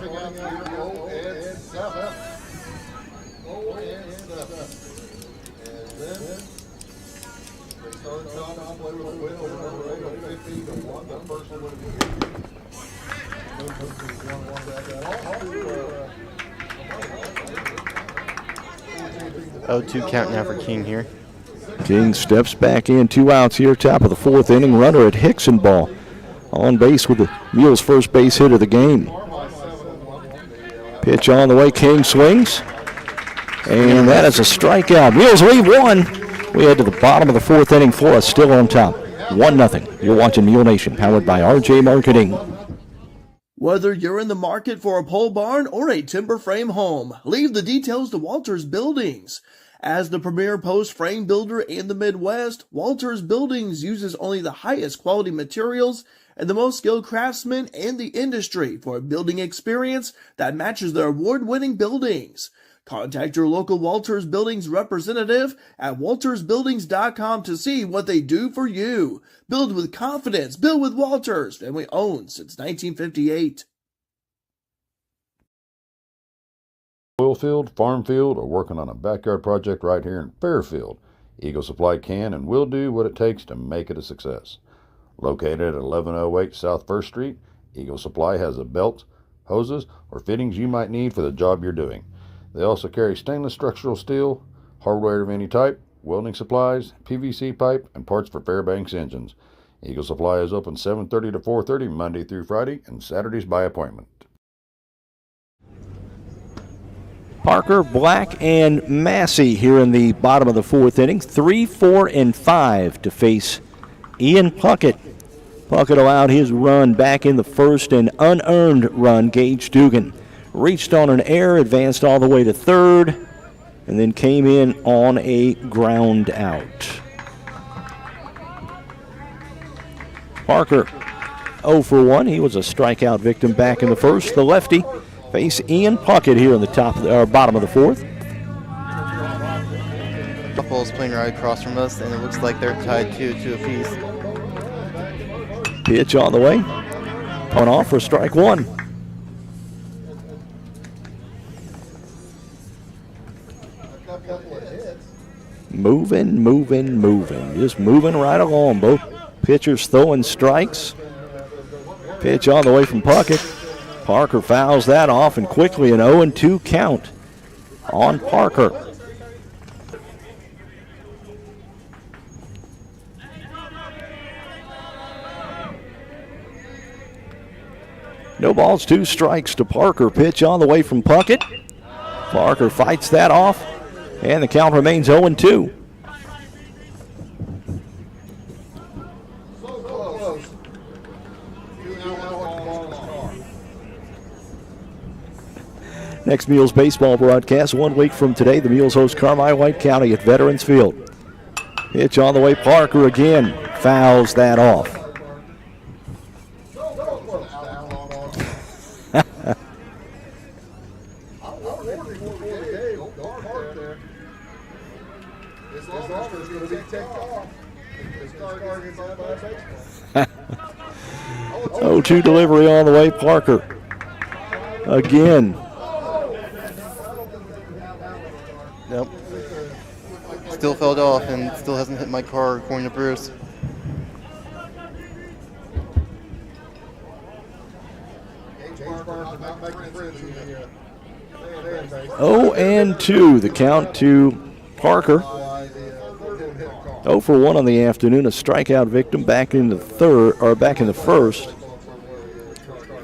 Oh, 2 count now for King here. King steps back in, 2 outs here, top of the 4th inning. Runner at Hickson ball. On base with the Mules' first base hit of the game. Pitch on the way, King swings. And that is a strikeout. Mules lead 1. We head to the bottom of the 4th inning. Flora still on top. 1-0. You're watching Mule Nation, powered by RJ Marketing. Whether you're in the market for a pole barn or a timber frame home, leave the details to Walters Buildings. As the premier post frame builder in the Midwest, Walters Buildings uses only the highest quality materials and the most skilled craftsmen in the industry for a building experience that matches their award-winning buildings. Contact your local Walters Buildings representative at waltersbuildings.com to see what they do for you. Build with confidence. Build with Walters. Family owned since 1958. Oil field, farm field, or working on a backyard project right here in Fairfield, Eagle Supply can and will do what it takes to make it a success. Located at 1108 South 1st Street, Eagle Supply has the belts, hoses, or fittings you might need for the job you're doing. They also carry stainless structural steel, hardware of any type, welding supplies, PVC pipe, and parts for Fairbanks engines. Eagle Supply is open 7:30 to 4:30 Monday through Friday and Saturdays by appointment. Parker, Black, and Massey here in the bottom of the 4th inning. 3, 4, and 5 to face Ian Puckett. Puckett allowed his run back in the first, and unearned run, Gage Dugan. Reached on an error, advanced all the way to 3rd, and then came in on a ground out. Parker 0 for 1. He was a strikeout victim back in the first. The lefty face Ian Puckett here in the bottom of the 4th. Buffalo's playing right across from us, and it looks like they're tied 2 apiece. Pitch on the way. On off for strike 1. Moving. Just moving right along. Both pitchers throwing strikes. Pitch on the way from Puckett. Parker fouls that off, and quickly an 0-2 count on Parker. No balls, 2 strikes to Parker. Pitch on the way from Puckett. Parker fights that off, and the count remains 0-2. Next Mules baseball broadcast 1 week from today. The Mules host Carmi White County at Veterans Field. Pitch on the way. Parker again fouls that off. Oh, 2 delivery on the way. Parker again. Yep. Still fell off and still hasn't hit my car, according to Bruce. Oh, and 2. The count to Parker. 0 for 1 on the afternoon. A strikeout victim back in the first.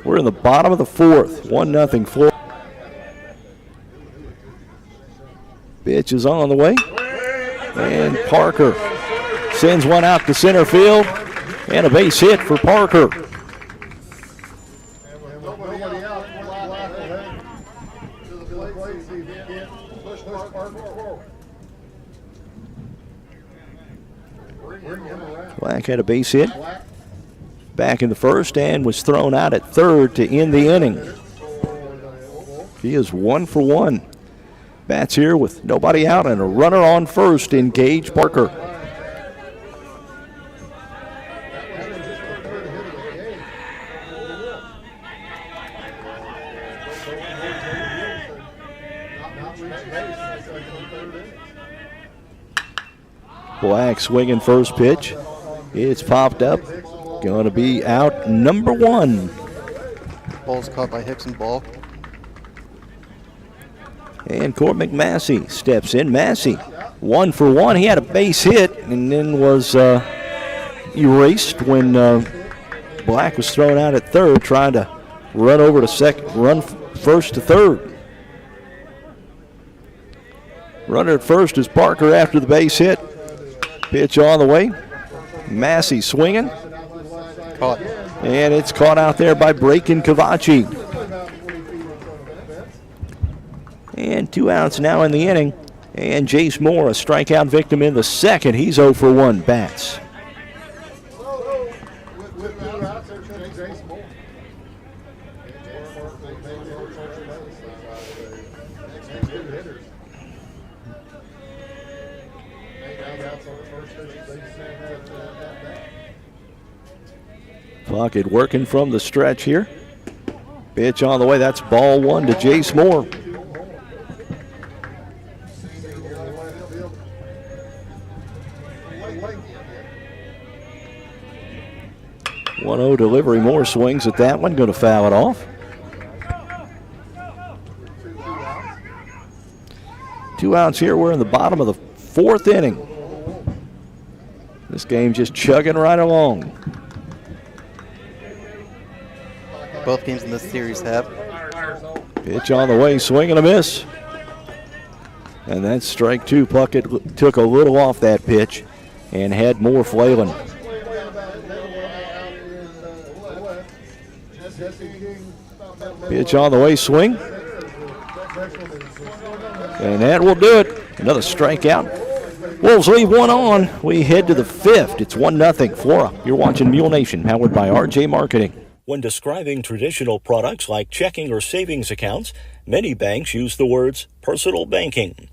We're in the bottom of the 4th. 1-0 Flora. Pitch is on the way. And Parker sends one out to center field. And a base hit for Parker. Black had a base hit back in the first and was thrown out at third to end the inning. He is 1 for 1. Bats here with nobody out and a runner on first in Gage Parker. Black swinging first pitch. It's popped up. Going to be out number 1. Ball's caught by Hickson Ball. And Court McMassey steps in. Massey, 1 for 1. He had a base hit and then was erased when Black was thrown out at third, trying to run over to second, run first to third. Runner at first is Parker after the base hit. Pitch on the way. Massey swinging. Caught. And it's caught out there by Braken Cavacci. And 2 outs now in the inning. And Jace Moore, a strikeout victim in the second. He's 0 for 1 bats. Puckett working from the stretch here. Pitch on the way. That's ball 1 to Jace Moore. 1-0 delivery. Moore swings at that one. Going to foul it off. 2 outs here. We're in the bottom of the 4th inning. This game just chugging right along. Both games in this series have. Pitch on the way, swing and a miss. And that's strike 2. Puckett took a little off that pitch and had Moore flailing. Pitch on the way, swing. And that will do it. Another strikeout. Wolves leave 1 on. We head to the 5th. It's 1-0 Flora. You're watching Mule Nation, powered by RJ Marketing. When describing traditional products like checking or savings accounts, many banks use the words personal banking.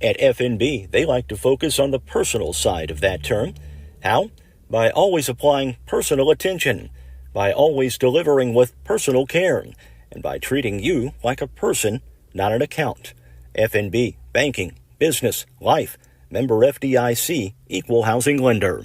At FNB, they like to focus on the personal side of that term. How? By always applying personal attention, by always delivering with personal care, and by treating you like a person, not an account. FNB, banking, business, life, member FDIC, equal housing lender.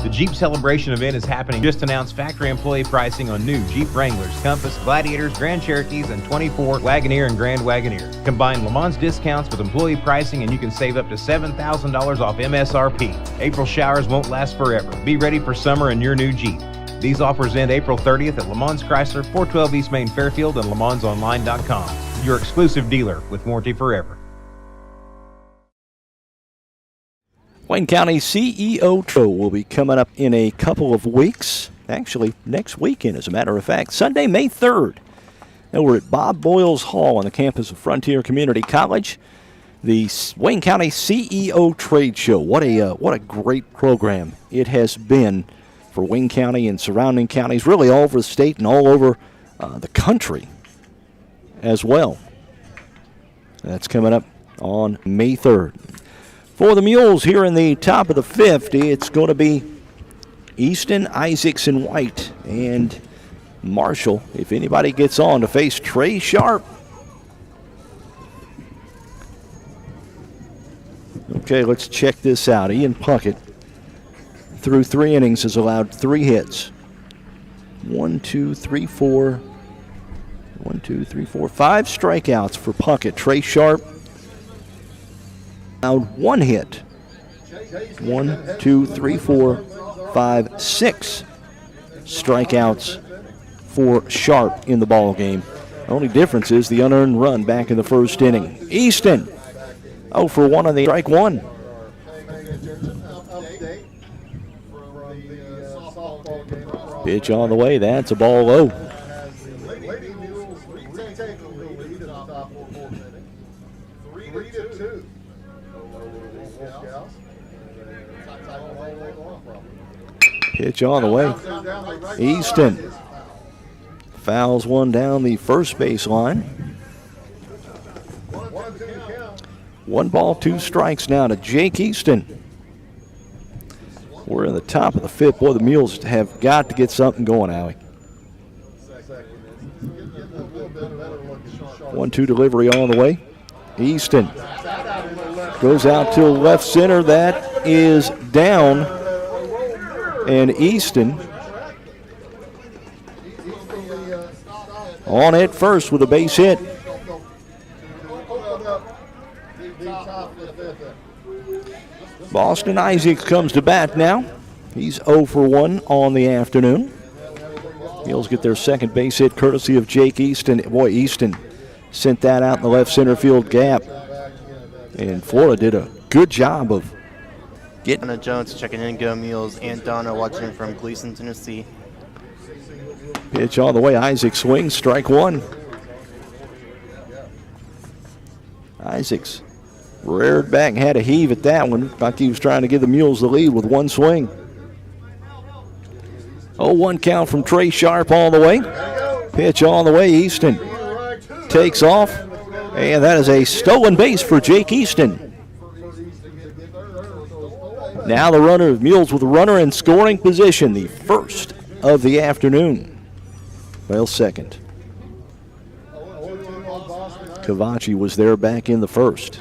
The Jeep Celebration event is happening. Just announced factory employee pricing on new Jeep Wranglers, Compass, Gladiators, Grand Cherokees, and 24 Wagoneer and Grand Wagoneer. Combine Le Mans discounts with employee pricing and you can save up to $7,000 off MSRP. April showers won't last forever. Be ready for summer in your new Jeep. These offers end April 30th at Le Mans Chrysler, 412 East Main Fairfield, and LeMansOnline.com. Your exclusive dealer with warranty forever. Wayne County CEO Show will be coming up in a couple of weeks. Actually, next weekend, as a matter of fact. Sunday, May 3rd. Over at Bob Boyles Hall on the campus of Frontier Community College. The Wayne County CEO Trade Show. What a great program it has been for Wayne County and surrounding counties, really all over the state and all over the country as well. That's coming up on May 3rd. For the Mules here in the top of the fifth, it's going to be Easton, Isaacs, and White, and Marshall, if anybody gets on, to face Trey Sharp. Okay, let's check this out. Ian Puckett, through 3 innings, has allowed 3 hits. 5 strikeouts for Puckett. Trey Sharp allowed 1 hit. 6 strikeouts for Sharp in the ball game. The only difference is the unearned run back in the first inning. Easton 0 for 1 on the strike 1. Pitch on the way. That's a ball low. Pitch on the way. Easton fouls one down the first baseline. 1 ball, 2 strikes now to Jake Easton. We're in the top of the fifth. Boy, the Mules have got to get something going, Howie. 1-2 delivery on the way. Easton goes out to left center. That is down. And Easton on it first with a base hit. Boston Isaacs comes to bat now. He's 0 for 1 on the afternoon. Mules get their second base hit courtesy of Jake Easton. Boy, Easton sent that out in the left center field gap. And Flora did a good job of getting. Donna Jones checking in, go Mules, and Donna watching from Gleason, Tennessee. Pitch on the way. Isaacs swings, strike 1. Isaacs reared back and had a heave at that one. Like he was trying to give the Mules the lead with 1 swing. 0-1 count from Trey Sharp all the way. Pitch on the way. Easton takes off. And that is a stolen base for Jake Easton. Now the runner of Mules with a runner in scoring position. The first of the afternoon. Well, second. Cavachi was there back in the first.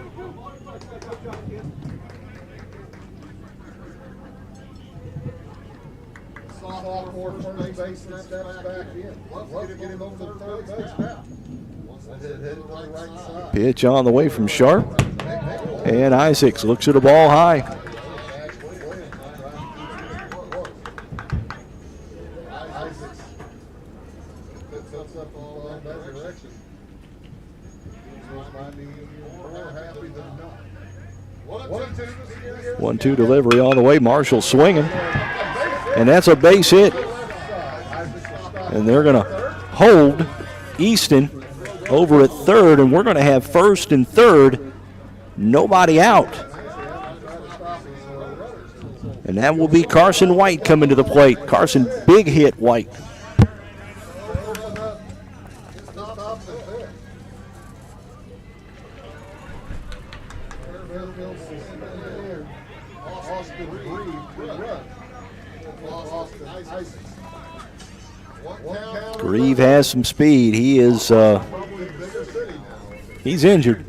Pitch on the way from Sharp. And Isaacs looks at the ball high. One-two delivery on the way. Marshall swinging. And that's a base hit. And they're going to hold Easton over at third, and we're going to have first and third, nobody out. And that will be Carson White coming to the plate. Carson, big hit, White. Grieve has some speed. He is he's injured,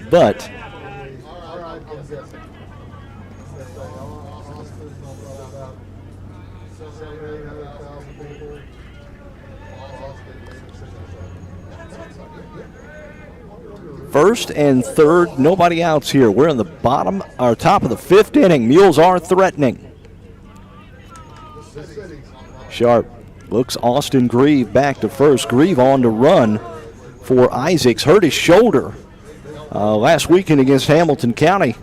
but First and third, nobody outs here. We're in the top of the 5th inning. Mules are threatening. Sharp looks Austin Grieve back to first. Grieve on to run for Isaacs. Hurt his shoulder last weekend against Hamilton County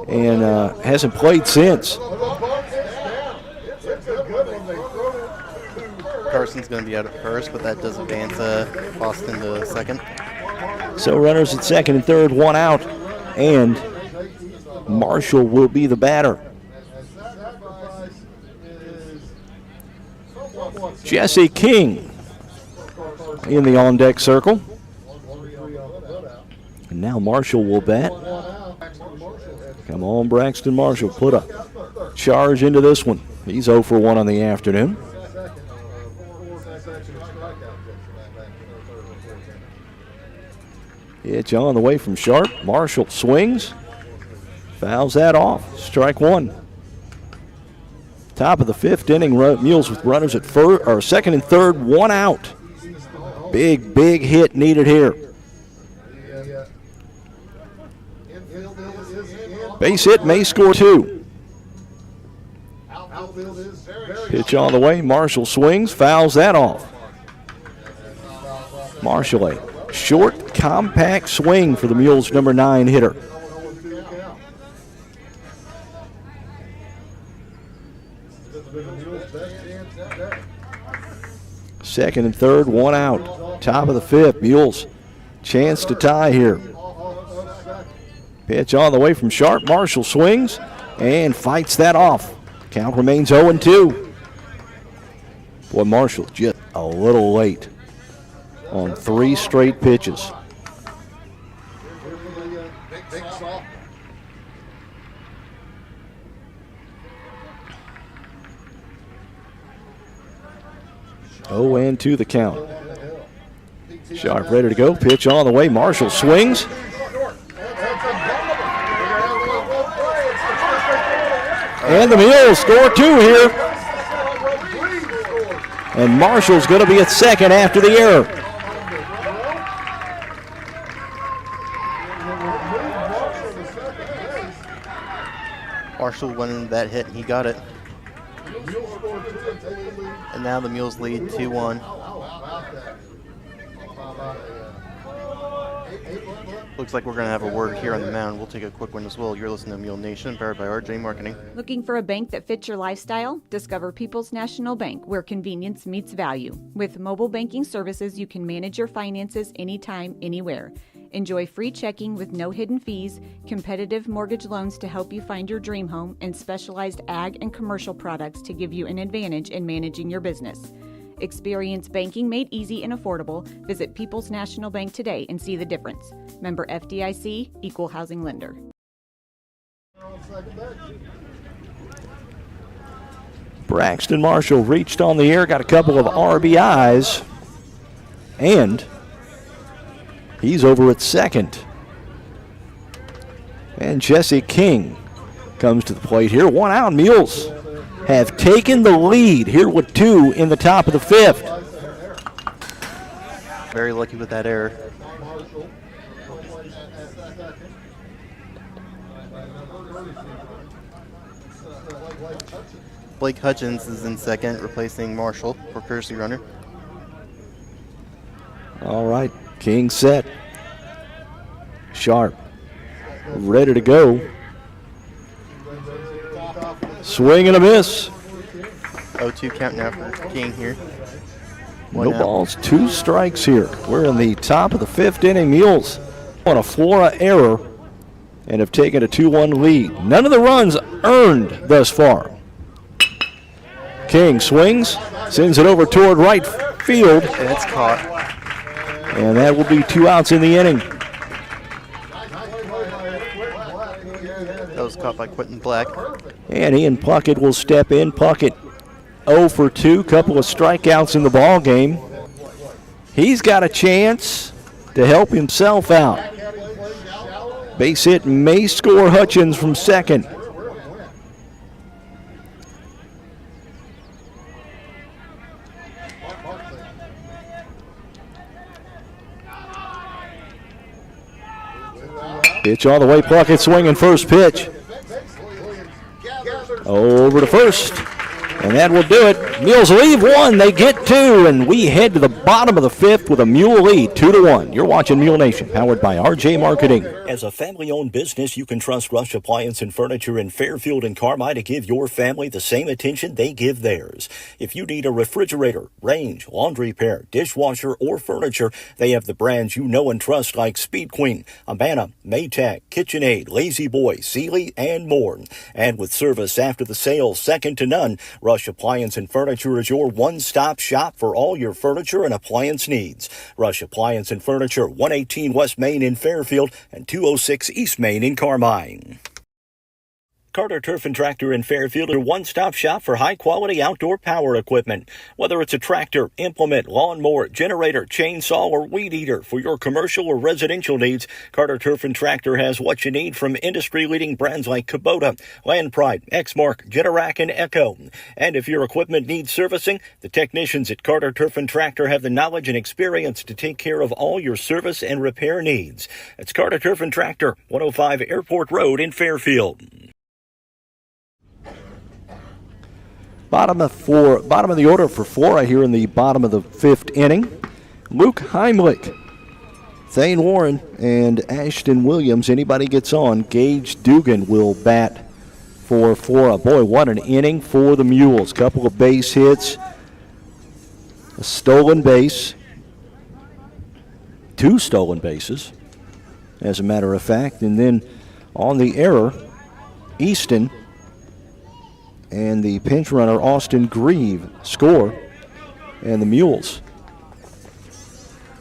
and hasn't played since. Carson's going to be out at first, but that does advance Austin to second. So runners at second and third, one out, and Marshall will be the batter. Jesse King in the on-deck circle. And now Marshall will bat. Come on, Braxton Marshall. Put a charge into this one. He's 0 for 1 on the afternoon. Pitch on the way from Sharp. Marshall swings. Fouls that off. Strike one. Top of the 5th inning, Mules with runners at second and third, one out. Big hit needed here. Base hit may score 2. Pitch on the way. Marshall swings. Fouls that off. Marshall, a short, compact swing for the Mules' number 9 hitter. Second and third, one out. Top of the 5th, Mules chance to tie here. Pitch on the way from Sharp. Marshall swings and fights that off. Count remains 0-2. Boy, Marshall just a little late on 3 straight pitches. Oh, and 2 the count. Sharp ready to go. Pitch on the way. Marshall swings. And the Mules score 2 here. And Marshall's going to be at second after the error. Marshall went into that hit and he got it. And now the Mules lead 2-1. Looks like we're going to have a word here on the mound. We'll take a quick one as well. You're listening to Mule Nation, powered by RJ Marketing. Looking for a bank that fits your lifestyle? Discover People's National Bank, where convenience meets value. With mobile banking services, you can manage your finances anytime, anywhere. Enjoy free checking with no hidden fees, competitive mortgage loans to help you find your dream home, and specialized ag and commercial products to give you an advantage in managing your business. Experience banking made easy and affordable. Visit People's National Bank today and see the difference. Member FDIC, Equal Housing Lender. Braxton Marshall reached on the air, got a couple of RBIs, and he's over at second. And Jesse King comes to the plate here. One out. Mules have taken the lead here with 2 in the top of the 5th. Very lucky with that error. Blake Hutchins is in second, replacing Marshall for courtesy runner. All right, King set. Sharp, ready to go. Swing and a miss. 0-2 count now for King here. No balls, 2 strikes here. We're in the top of the 5th inning. Mules on a Flora error and have taken a 2-1 lead. None of the runs earned thus far. King swings, sends it over toward right field. And it's caught. And that will be 2 outs in the inning. That was caught by Quentin Black. And Ian Puckett will step in. Puckett 0 for 2, couple of strikeouts in the ball game. He's got a chance to help himself out. Base hit may score Hutchins from second. Pitch all the way, Plunkett swinging first pitch. Over to first. And that will do it. Mules leave one, they get two, and we head to the bottom of the fifth with a Mule lead, 2-1. You're watching Mule Nation, powered by RJ Marketing. As a family-owned business, you can trust Rush Appliance and Furniture in Fairfield and Carmi to give your family the same attention they give theirs. If you need a refrigerator, range, laundry repair, dishwasher, or furniture, they have the brands you know and trust like Speed Queen, Amana, Maytag, KitchenAid, Lazy Boy, Sealy, and more. And with service after the sale second to none, Rush Appliance and Furniture is your one-stop shop for all your furniture and appliance needs. Rush Appliance and Furniture, 118 West Main in Fairfield and 206 East Main in Carmine. Carter Turf and Tractor in Fairfield, your one-stop shop for high-quality outdoor power equipment. Whether it's a tractor, implement, lawnmower, generator, chainsaw, or weed eater for your commercial or residential needs, Carter Turf and Tractor has what you need from industry-leading brands like Kubota, Land Pride, Exmark, Generac, and Echo. And if your equipment needs servicing, the technicians at Carter Turf and Tractor have the knowledge and experience to take care of all your service and repair needs. It's Carter Turf and Tractor, 105 Airport Road in Fairfield. Bottom of the order for Flora here in the bottom of the fifth inning. Luke Heimlich, Thane Warren, and Ashton Williams. Anybody gets on, Gage Dugan will bat for Flora. Boy, what an inning for the Mules. Couple of base hits, a stolen base, two stolen bases, as a matter of fact. And then on the error, Easton and the pinch runner, Austin Grieve, score. And the Mules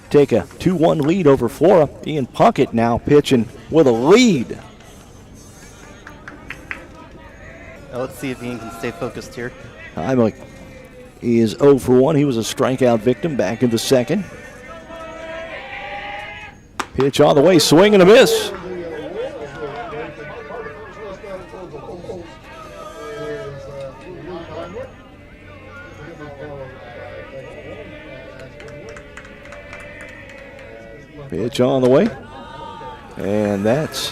take a 2-1 lead over Flora. Ian Puckett now pitching with a lead. Let's see if Ian can stay focused here. Heimlich is 0 for 1. He was a strikeout victim back in the second. Pitch all the way, swing and a miss. Pitch on the way, and that's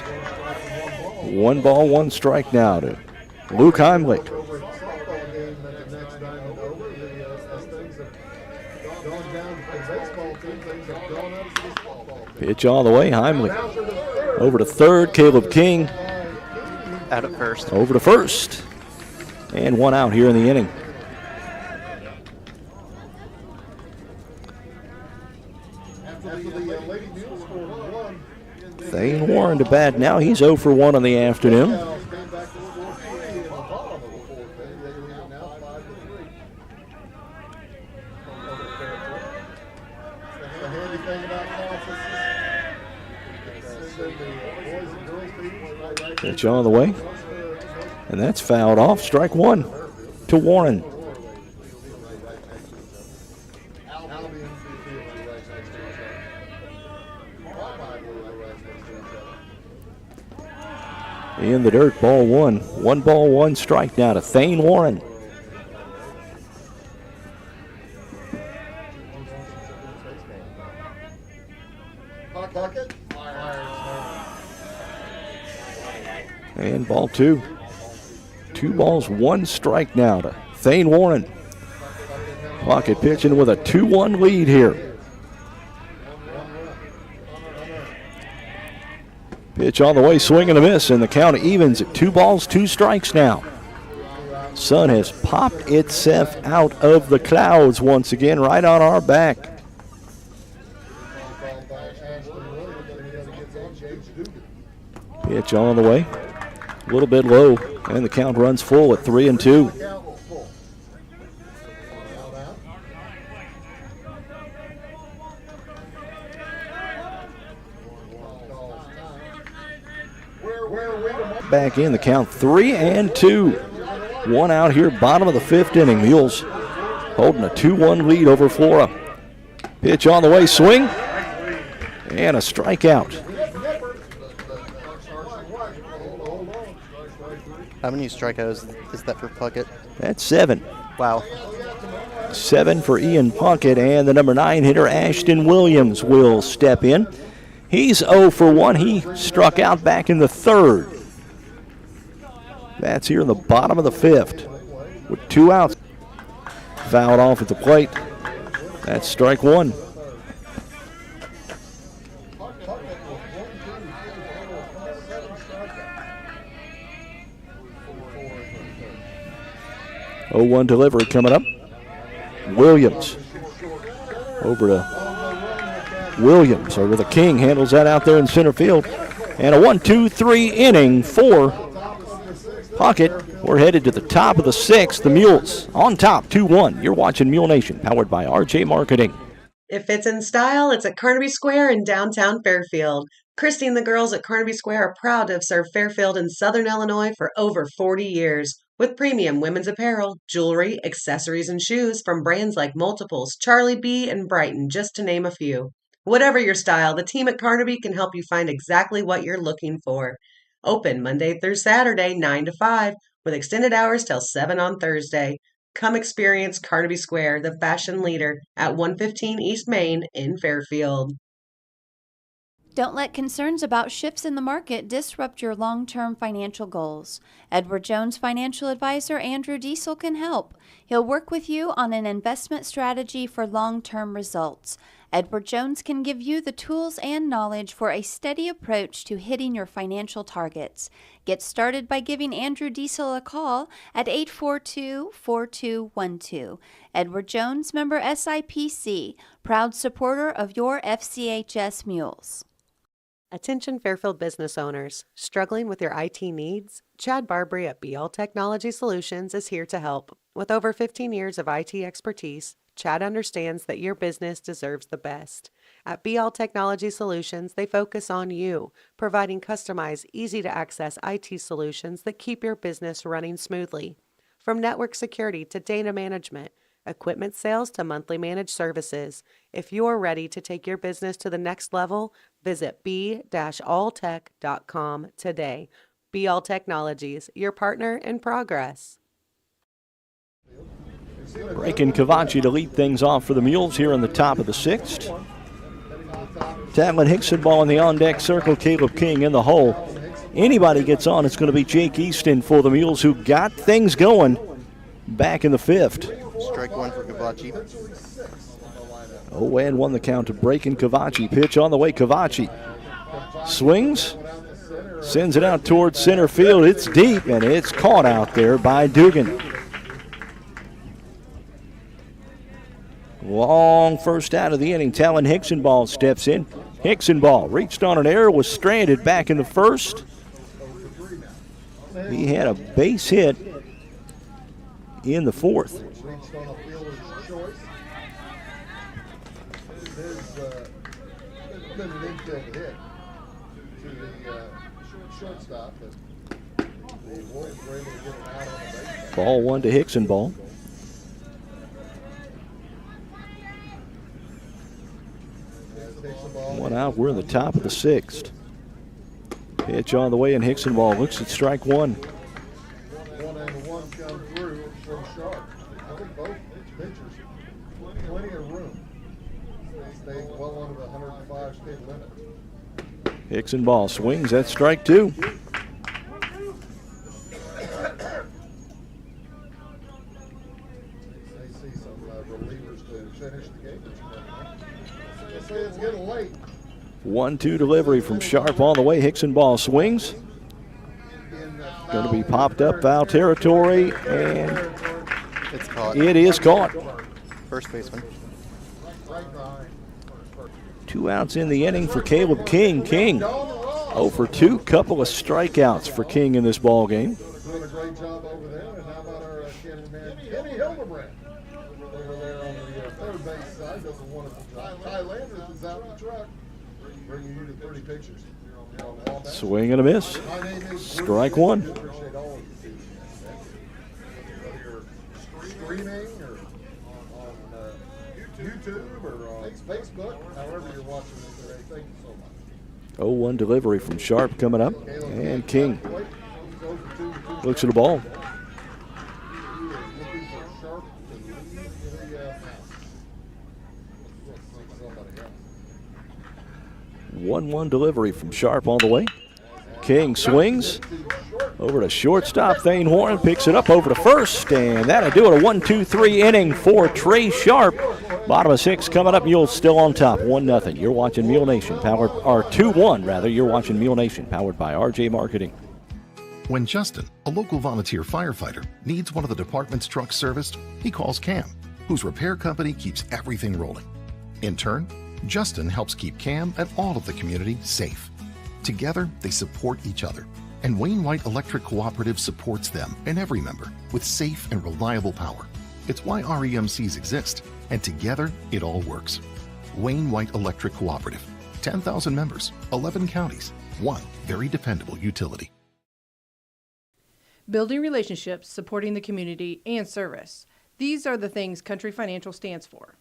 1 ball, 1 strike now to Luke Heimlich. Pitch all the way, Heimlich over to third, Caleb King out at first. Over to first, and 1 out here in the inning. Thane Warren to bat now. He's 0 for 1 on the afternoon. Pitch on the way, and that's fouled off. Strike 1 to Warren. In the dirt, ball 1. 1 ball, 1 strike now to Thane Warren. And ball 2. 2 balls, 1 strike now to Thane Warren. Puckett pitching with a 2-1 lead here. Pitch on the way, swing and a miss, and the count evens at 2 balls, 2 strikes now. Sun has popped itself out of the clouds once again, right on our back. Pitch on the way, a little bit low, and the count runs full at 3-2. Back in, the count 3-2. 1 out here, bottom of the 5th inning. Mules holding a 2-1 lead over Flora. Pitch on the way, swing, and a strikeout. How many strikeouts is that for Puckett? That's 7. Wow. 7 for Ian Puckett, and the number 9 hitter, Ashton Williams, will step in. He's 0 for 1. He struck out back in the third. That's here in the bottom of the fifth with 2 outs. Fouled off at the plate. That's strike 1. Oh, 1 delivery coming up. Williams over to Williams over the King. Handles that out there in center field. And a 1-2-3 inning for Puckett. We're headed to the top of the 6th. The Mules on top, 2-1. You're watching Mule Nation, powered by RJ Marketing. If it's in style, it's at Carnaby Square in downtown Fairfield. Christy and the girls at Carnaby Square are proud to have served Fairfield and Southern Illinois for over 40 years. With premium women's apparel, jewelry, accessories, and shoes from brands like Multiples, Charlie B, and Brighton, just to name a few. Whatever your style, the team at Carnaby can help you find exactly what you're looking for. Open Monday through Saturday, 9 to 5, with extended hours till 7 on Thursday. Come experience Carnaby Square, the fashion leader, at 115 East Main in Fairfield. Don't let concerns about shifts in the market disrupt your long-term financial goals. Edward Jones financial advisor Andrew Diesel can help. He'll work with you on an investment strategy for long-term results. Edward Jones can give you the tools and knowledge for a steady approach to hitting your financial targets. Get started by giving Andrew Diesel a call at 842-4212. Edward Jones, member SIPC, proud supporter of your FCHS Mules. Attention Fairfield business owners. Struggling with your IT needs? Chad Barbary at BL Technology Solutions is here to help. With over 15 years of IT expertise, Chad understands that your business deserves the best. At BL Technology Solutions, they focus on you, providing customized, easy-to-access IT solutions that keep your business running smoothly. From network security to data management, equipment sales to monthly managed services. If you're ready to take your business to the next level, visit b-alltech.com today. BL Technologies, your partner in progress. Breaking Cavachi to lead things off for the Mules here in the top of the 6th. Tadlin Hickson ball in the on-deck circle. Caleb King in the hole. Anybody gets on, it's going to be Jake Easton for the Mules, who got things going back in the 5th. Strike 1 for Cavachi. 0-1 the count to Breaking Cavachi. Pitch on the way. Cavachi swings, sends it out towards center field. It's deep, and it's caught out there by Dugan. Long first out of the inning. Talon Hickson ball steps in. Hickson ball reached on an error, was stranded back in the first. He had a base hit in the 4th. Ball 1 to Hickson ball. One out. We're in the top of the 6th. Pitch on the way, and Hickson ball looks at strike 1. Hickson ball swings. That's strike 2. It's getting late. 1-2 delivery from Sharp on the way. Hickson ball swings. Going to be popped up, foul territory, and it's caught. It is caught. First baseman. 2 outs in the inning for Caleb King. King 0 for 2. Couple of strikeouts for King in this ball game. Doing a great job over there. And how about our cameraman, Kenny Hildebrand, over there on the third base side, does a wonderful job. Ty Landers is out in the truck, bringing you the pretty pictures. Swing and a miss. Strike 1. Appreciate all of you. Whether you're streaming or on YouTube or on Facebook, however you're watching this today, thank you so much. 0-1 delivery from Sharp coming up. And King looks at the ball. Looking for Sharp to leave the mound. 1-1 delivery from Sharp all the way. King swings over to shortstop. Thane Horn picks it up over to first, and that'll do it. A 1-2-3 inning for Trey Sharp. Bottom of 6 coming up. Mules still on top, 1-0. You're watching Mule Nation, powered, or 2-1 rather. You're watching Mule Nation, powered by RJ Marketing. When Justin, a local volunteer firefighter, needs one of the department's trucks serviced, he calls Cam, whose repair company keeps everything rolling. In turn, Justin helps keep Cam and all of the community safe. Together, they support each other, and Wayne White Electric Cooperative supports them and every member with safe and reliable power. It's why REMCs exist, and together, it all works. Wayne White Electric Cooperative, 10,000 members, 11 counties, one very dependable utility. Building relationships, supporting the community, and service. These are the things Country Financial stands for.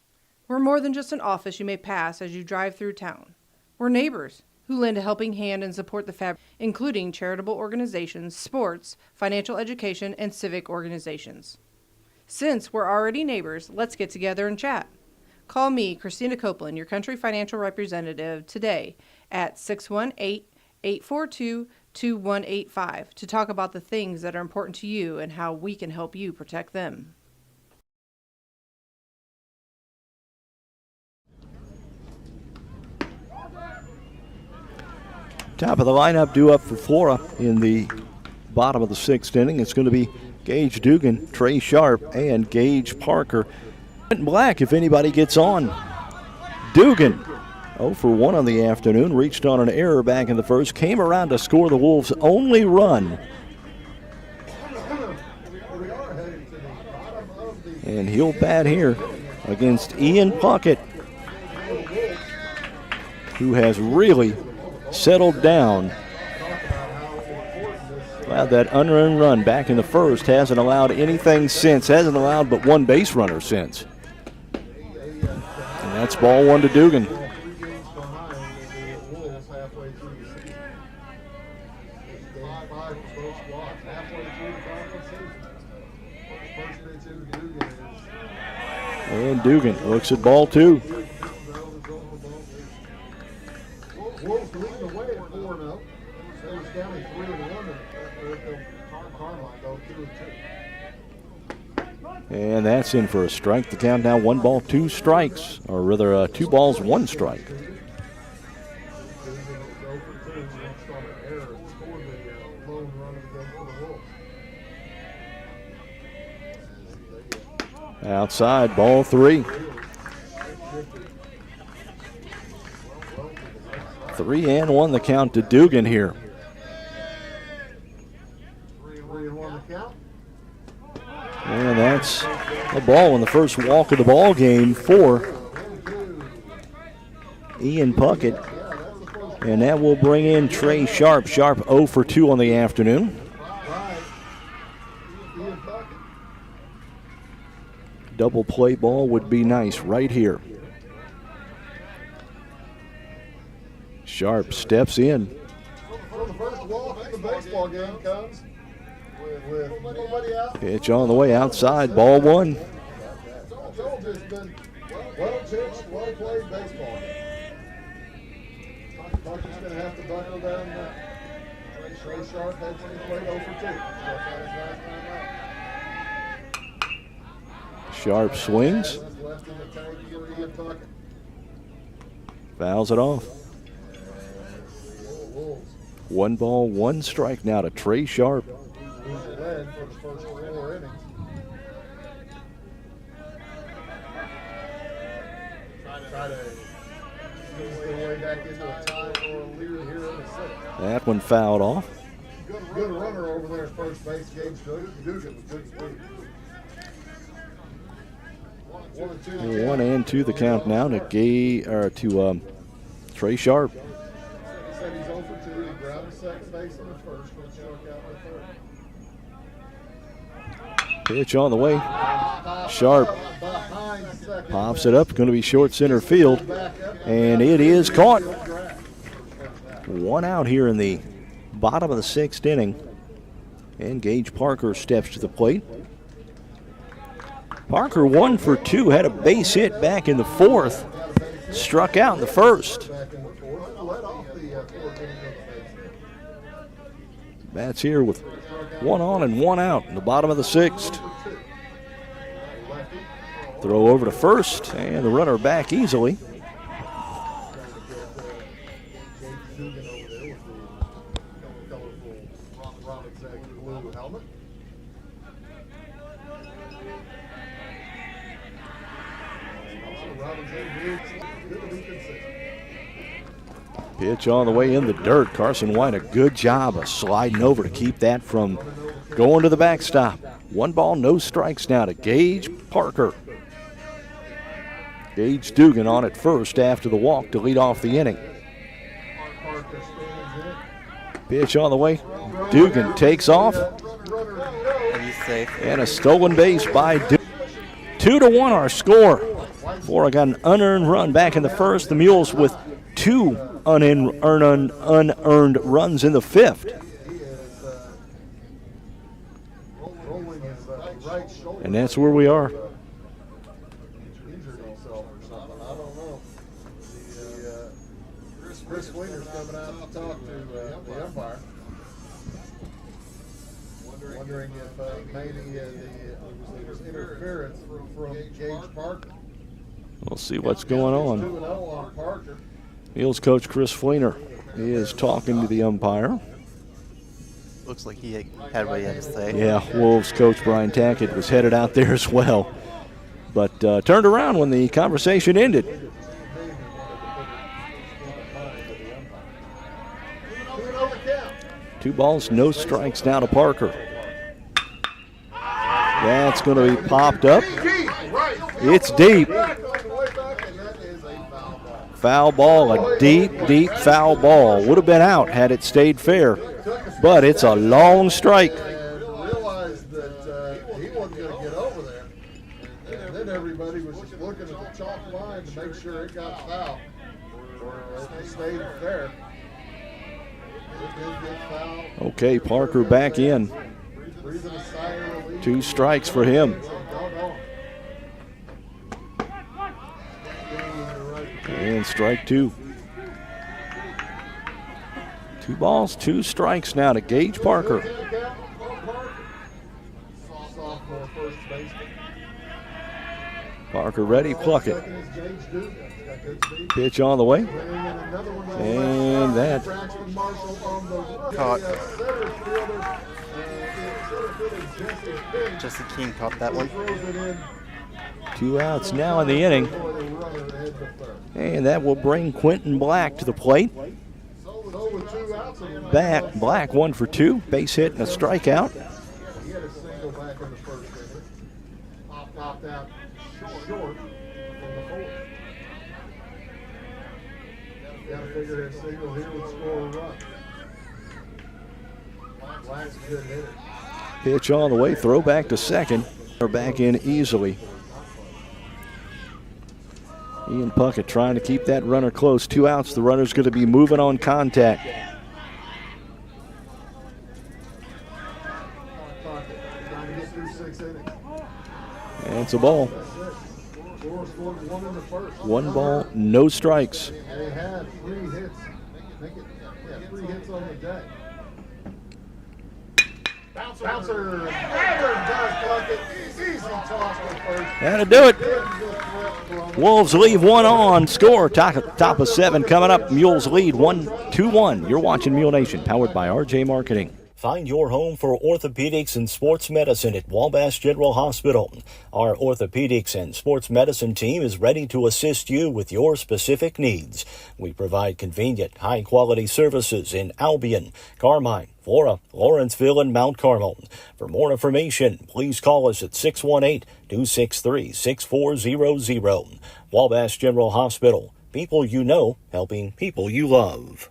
We're more than just an office you may pass as you drive through town. We're neighbors who lend a helping hand and support the fabric, including charitable organizations, sports, financial education, and civic organizations. Since we're already neighbors, let's get together and chat. Call me, Christina Copeland, your Country Financial representative, today at 618-842-2185 to talk about the things that are important to you and how we can help you protect them. Top of the lineup due up for Flora in the bottom of the 6th inning. It's going to be Gage Dugan, Trey Sharp, and Gage Parker. Black, if anybody gets on. Dugan, 0 for 1 on the afternoon, reached on an error back in the first, came around to score the Wolves' only run. And he'll bat here against Ian Puckett, who has really settled down. Well, that unearned run back in the first hasn't allowed anything since, hasn't allowed but one base runner since. And that's ball 1 to Dugan. And Dugan looks at ball 2. Wolves leading the way at 4-0. They was down at 3-1. Carmine go 2-2. And that's in for a strike. The count now 1 ball, 2 strikes, or rather 2 balls, 1 strike. Outside, ball 3. 3-1 the count to Dugan here. 3-1 the count. And that's a ball in the first walk of the ball game for Ian Puckett. And that will bring in Trey Sharp. Sharp 0 for 2 on the afternoon. Double play ball would be nice right here. Sharp steps in. So the first walk of the baseball game comes with nobody out. Pitch on the way outside, ball 1. I told you it's been well pitched, well played baseball game. Puckett's going to have to buckle down now. Trey Sharp had to play 0 for 2. Sharp swings. Left in the tank for Ian Puckett. Fouls it off. 1 ball, 1 strike now to Trey Sharp. Who's led for the first 4 innings. Try to ease their way back into a tie or a lead here in the 6th. That one fouled off. Good runner over there at first base. Gage Dugan with good speed. 1 and 2 the count now to Trey Sharp. Said he's 0 for 2. He grounded second base in the first, but struck out in the third. Pitch on the way. Sharp pops it up. Going to be short center field. And it is caught. 1 out here in the bottom of the 6th inning. And Gage Parker steps to the plate. Parker 1 for 2. Had a base hit back in the 4th. Struck out in the 1st. Bats here with one on and one out in the bottom of the sixth. Throw over to first, and the runner back easily. Pitch on the way in the dirt. Carson White, a good job of sliding over to keep that from going to the backstop. 1 ball, no strikes now to Gage Parker. Gage Dugan on at first after the walk to lead off the inning. Pitch on the way. Dugan takes off. And he's safe. And a stolen base by Dugan. 2-1 our score. Flora got an unearned run back in the first. The Mules with 2 unearned runs in the fifth. And that's where we are. Chris Winter's coming out to talk to the umpire, wondering if maybe there was interference from Gage Parker. We'll see what's going on. 2-0 on Parker. Mules coach Chris Fleener is talking to the umpire. Looks like he had what he had to say. Yeah, Wolves coach Brian Tackett was headed out there as well, but turned around when the conversation ended. 2 balls, no strikes now to Parker. That's going to be popped up. It's deep. Foul ball, a deep foul ball. Would have been out had it stayed fair, but it's a long strike. Realized that he wasn't going to get over there, and then everybody was just looking at the chalk line to make sure it got foul or it stayed fair. Okay, Parker back in. 2 strikes for him. And strike 2. 2 balls, 2 strikes now to Gage Parker. Parker ready, pluck it. Pitch on the way. And that caught. Jesse King caught that one. 2 outs now in the inning. And that will bring Quentin Black to the plate. Black 1 for 2. Base hit and a strikeout. He had a single back in the first inning. Popped out short from the fourth. Got to figure his single here would score a run. Black's a good hitter. Pitch on the way, throw back to second. They're back in easily. Ian Puckett trying to keep that runner close. 2 outs, the runner's going to be moving on contact. And it's a ball. 1 ball, no strikes. They had 3 hits. 3 hits on the day. Bouncer does Puckett. Easy toss to first. That'll do it. Wolves leave 1 on. Score top of 7 coming up. Mules lead 2-1. You're watching Mule Nation, powered by RJ Marketing. Find your home for orthopedics and sports medicine at Wabash General Hospital. Our orthopedics and sports medicine team is ready to assist you with your specific needs. We provide convenient, high-quality services in Albion, Carmine, Flora, Lawrenceville, and Mount Carmel. For more information, please call us at 618-263-6400. Wabash General Hospital. People you know, helping people you love.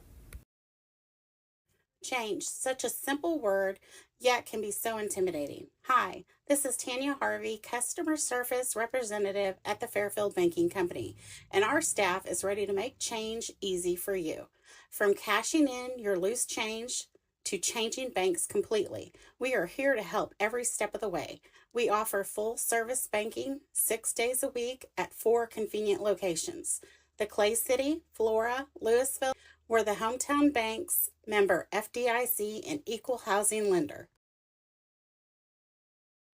Change, such a simple word, yet can be so intimidating. Hi, this is Tanya Harvey, Customer Service Representative at the Fairfield Banking Company, and our staff is ready to make change easy for you. From cashing in your loose change to changing banks completely, we are here to help every step of the way. We offer full-service banking 6 days a week at 4 convenient locations: the Clay City, Flora, Louisville. We're the hometown bank's member FDIC and equal housing lender.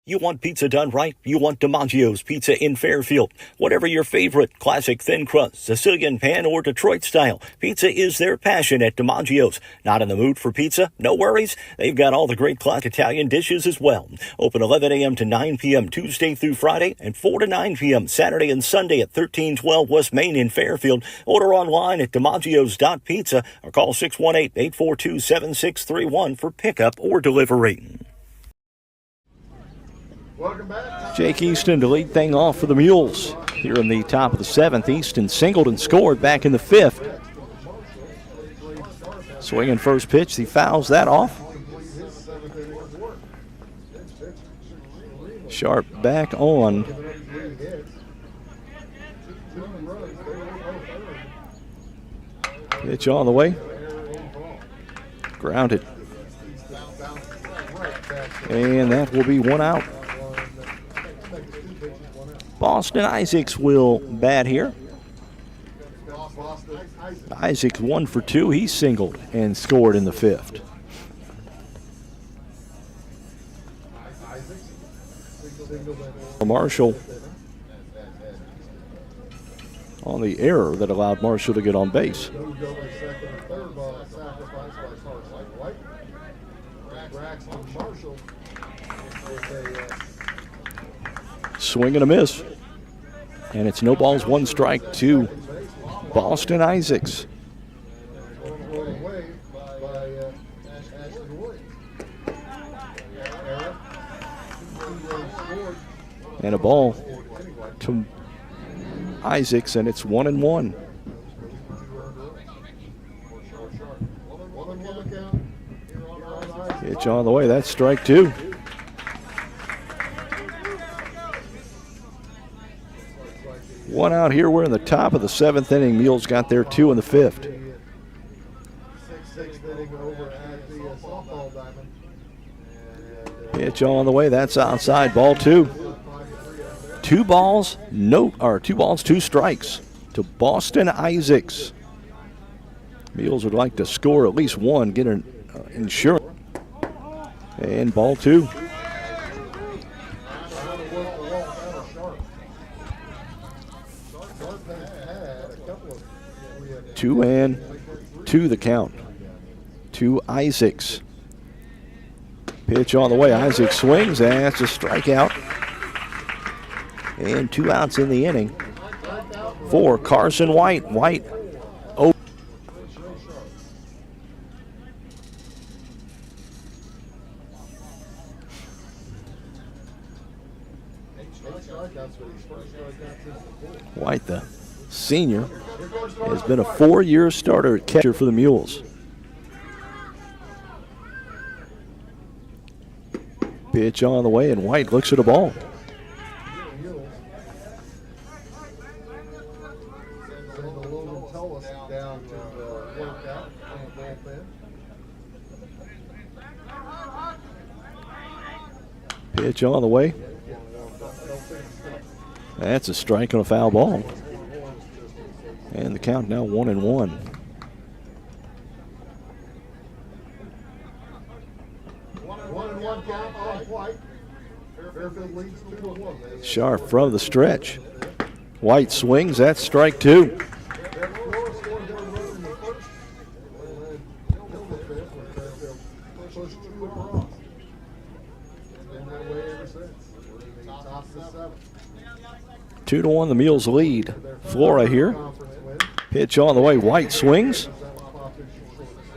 You want pizza done right? You want DiMaggio's Pizza in Fairfield. Whatever your favorite, classic thin crust, Sicilian pan, or Detroit style, pizza is their passion at DiMaggio's. Not in the mood for pizza? No worries. They've got all the great classic Italian dishes as well. Open 11 a.m. to 9 p.m. Tuesday through Friday and 4 to 9 p.m. Saturday and Sunday at 1312 West Main in Fairfield. Order online at DiMaggios.pizza or call 618-842-7631 for pickup or delivery. Jake Easton to lead thing off for the Mules. Here in the top of the 7th, Easton singled and scored back in the 5th. Swinging first pitch, he fouls that off. Sharp back on. Pitch on the way. Grounded. And that will be one out. Boston Isaacs will bat here. Isaacs 1 for 2. He singled and scored in the 5th. Marshall on the error that allowed Marshall to get on base. Swing and a miss. And it's no balls, 1 strike to Boston Isaacs. And a ball to Isaacs, and it's 1-1. Pitch on the way, that's strike 2. One out here. We're in the top of the 7th inning. Mules got their 2 in the 5th. Pitch on the way. That's outside. Ball 2. 2 balls, 2 strikes to Boston Isaacs. Mules would like to score at least 1, get an insurance. And ball 2. 2-2 the count to Isaacs. Pitch on the way. Isaacs swings. That's a strikeout. And 2 outs in the inning for Carson White. White. Oh. White, the senior, has been a 4-year starter at catcher for the Mules. Pitch on the way, and White looks at a ball. Pitch on the way. That's a strike on a foul ball. And the count now 1-1. Sharp from the stretch. White swings. That's strike 2. Two to 1, the Mules lead. Flora here. Pitch on the way. White swings.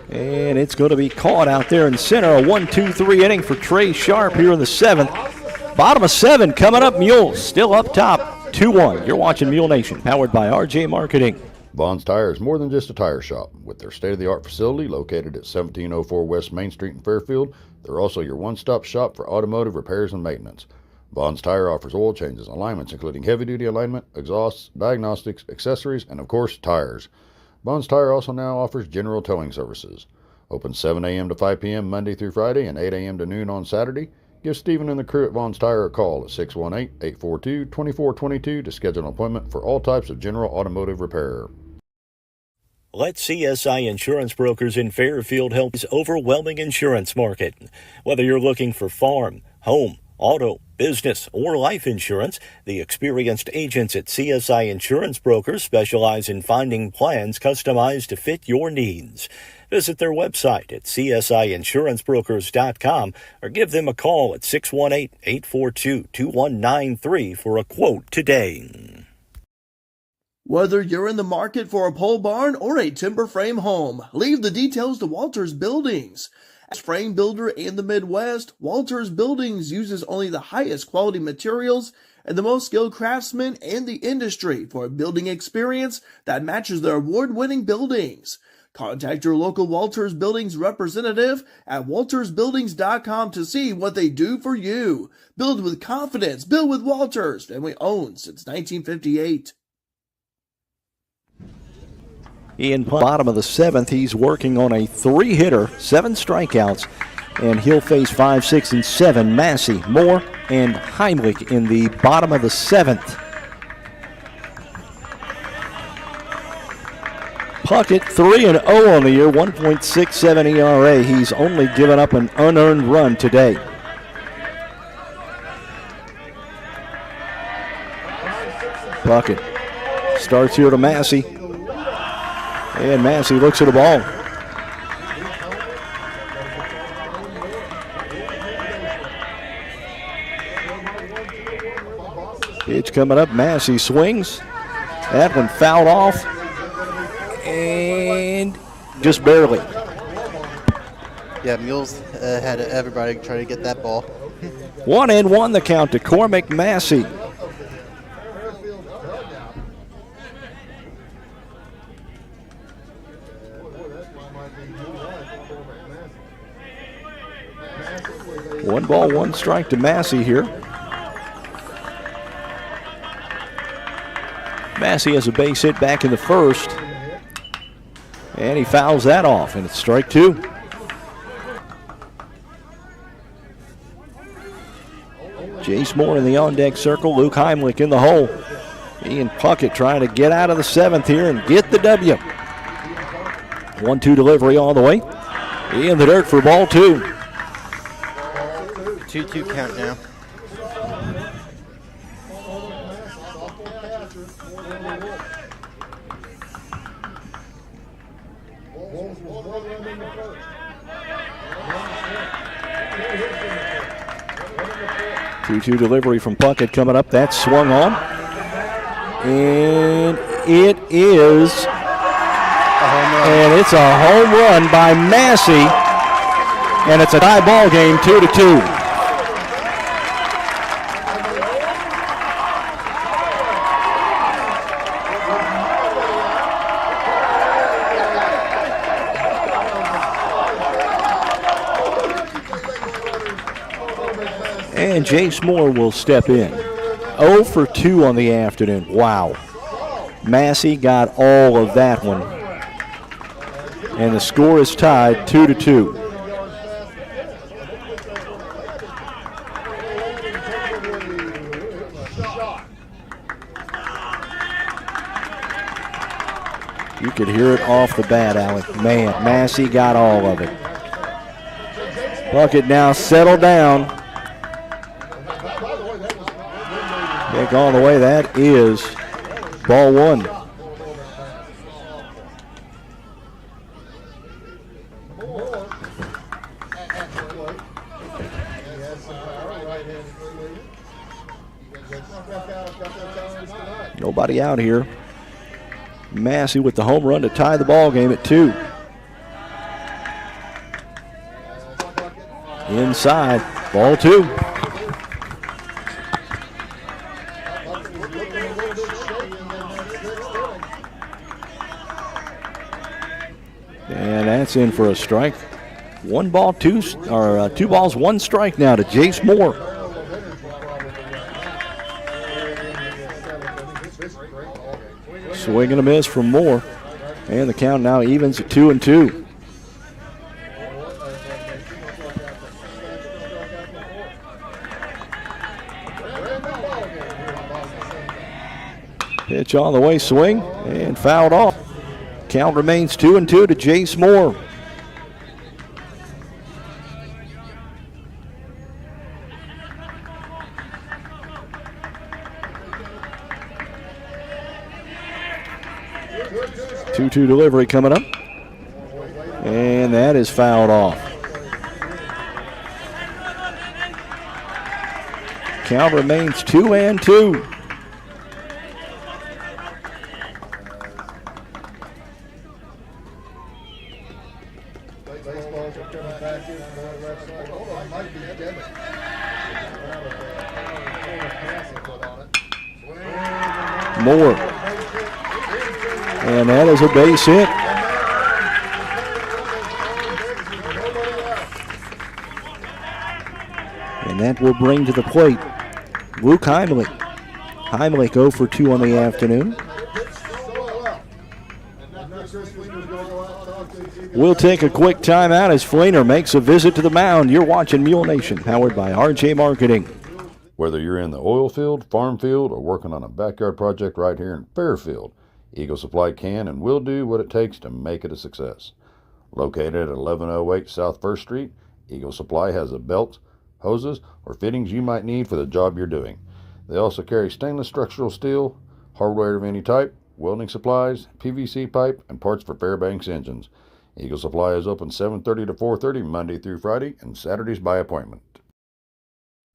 And it's going to be caught out there in center. A 1-2-3 inning for Trey Sharp here in the 7th. Bottom of 7 coming up. Mules still up top. 2-1. You're watching Mule Nation, powered by RJ Marketing. Bond's Tire is more than just a tire shop. With their state-of-the-art facility located at 1704 West Main Street in Fairfield, they're also your one-stop shop for automotive repairs and maintenance. Bond's Tire offers oil changes, alignments including heavy-duty alignment, exhausts, diagnostics, accessories, and of course, tires. Bond's Tire also now offers general towing services. Open 7 a.m. to 5 p.m. Monday through Friday and 8 a.m. to noon on Saturday. Give Stephen and the crew at Bond's Tire a call at 618-842-2422 to schedule an appointment for all types of general automotive repair. Let CSI Insurance Brokers in Fairfield help this overwhelming insurance market. Whether you're looking for farm, home, auto, business, or life insurance, the experienced agents at CSI Insurance Brokers specialize in finding plans customized to fit your needs. Visit their website at csiinsurancebrokers.com or give them a call at 618-842-2193 for a quote today. Whether you're in the market for a pole barn or a timber frame home, leave the details to Walters Buildings. As frame builder in the Midwest, Walters Buildings uses only the highest quality materials and the most skilled craftsmen in the industry for a building experience that matches their award-winning buildings. Contact your local Walters Buildings representative at waltersbuildings.com to see what they do for you. Build with confidence. Build with Walters. Family owned since 1958. In bottom of the seventh, he's working on a 3-hitter, 7 strikeouts, and he'll face 5, 6, and 7. Massey, Moore, and Heimlich in the bottom of the seventh. Puckett 3-0 on the year, 1.67 ERA. He's only given up an unearned run today. Puckett starts here to Massey. And Massey looks at the ball. Pitch coming up. Massey swings. That one fouled off. And just barely. Yeah, Mules had everybody try to get that ball. 1-1 the count to Cormac Massey. One ball, one strike to Massey here. Massey has a base hit back in the first. And he fouls that off, and it's strike 2. Jace Moore in the on-deck circle. Luke Heimlich in the hole. Ian Puckett trying to get out of the seventh here and get the W. 1-2 delivery all the way. In the dirt for ball 2. 2-2 count now. Two delivery from Puckett coming up. That's swung on. And it is. And it's a home run by Massey. And it's a tie ball game, 2-2. And Jace Moore will step in. 0 for 2 on the afternoon. Wow. Massey got all of that one. And the score is tied 2-2. You could hear it off the bat, Alec. Man, Massey got all of it. Puckett now settled down. Kick all the way. That is ball 1. Nobody out here. Massey with the home run to tie the ball game at 2. Inside, ball 2. And that's in for a strike. 2 balls, 1 strike now to Jace Moore. Swing and a miss from Moore. And the count now evens at 2-2. Pitch on the way, swing, and fouled off. Count remains 2-2 to Jace Moore. Two-two delivery coming up. And that is fouled off. Count remains 2-2. Baseballs are coming back in from the left side. Hold on, might be Devin. Moore. And that is a base hit. And that will bring to the plate Luke Heimlich. Heimlich 0 for 2 on the afternoon. We'll take a quick timeout as Fleener makes a visit to the mound. You're watching Mule Nation, powered by RJ Marketing. Whether you're in the oil field, farm field, or working on a backyard project right here in Fairfield, Eagle Supply can and will do what it takes to make it a success. Located at 1108 South 1st Street, Eagle Supply has the belts, hoses, or fittings you might need for the job you're doing. They also carry stainless structural steel, hardware of any type, welding supplies, PVC pipe, and parts for Fairbanks engines. Eagle Supply is open 7:30 to 4:30 Monday through Friday and Saturdays by appointment.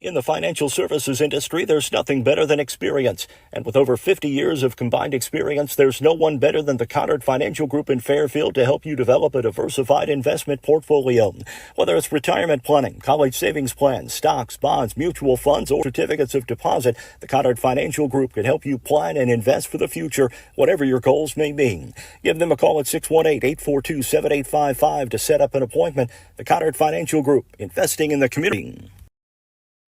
In the financial services industry, there's nothing better than experience. And with over 50 years of combined experience, there's no one better than the Connard Financial Group in Fairfield to help you develop a diversified investment portfolio. Whether it's retirement planning, college savings plans, stocks, bonds, mutual funds, or certificates of deposit, the Connard Financial Group can help you plan and invest for the future, whatever your goals may be. Give them a call at 618-842-7855 to set up an appointment. The Connard Financial Group, investing in the community.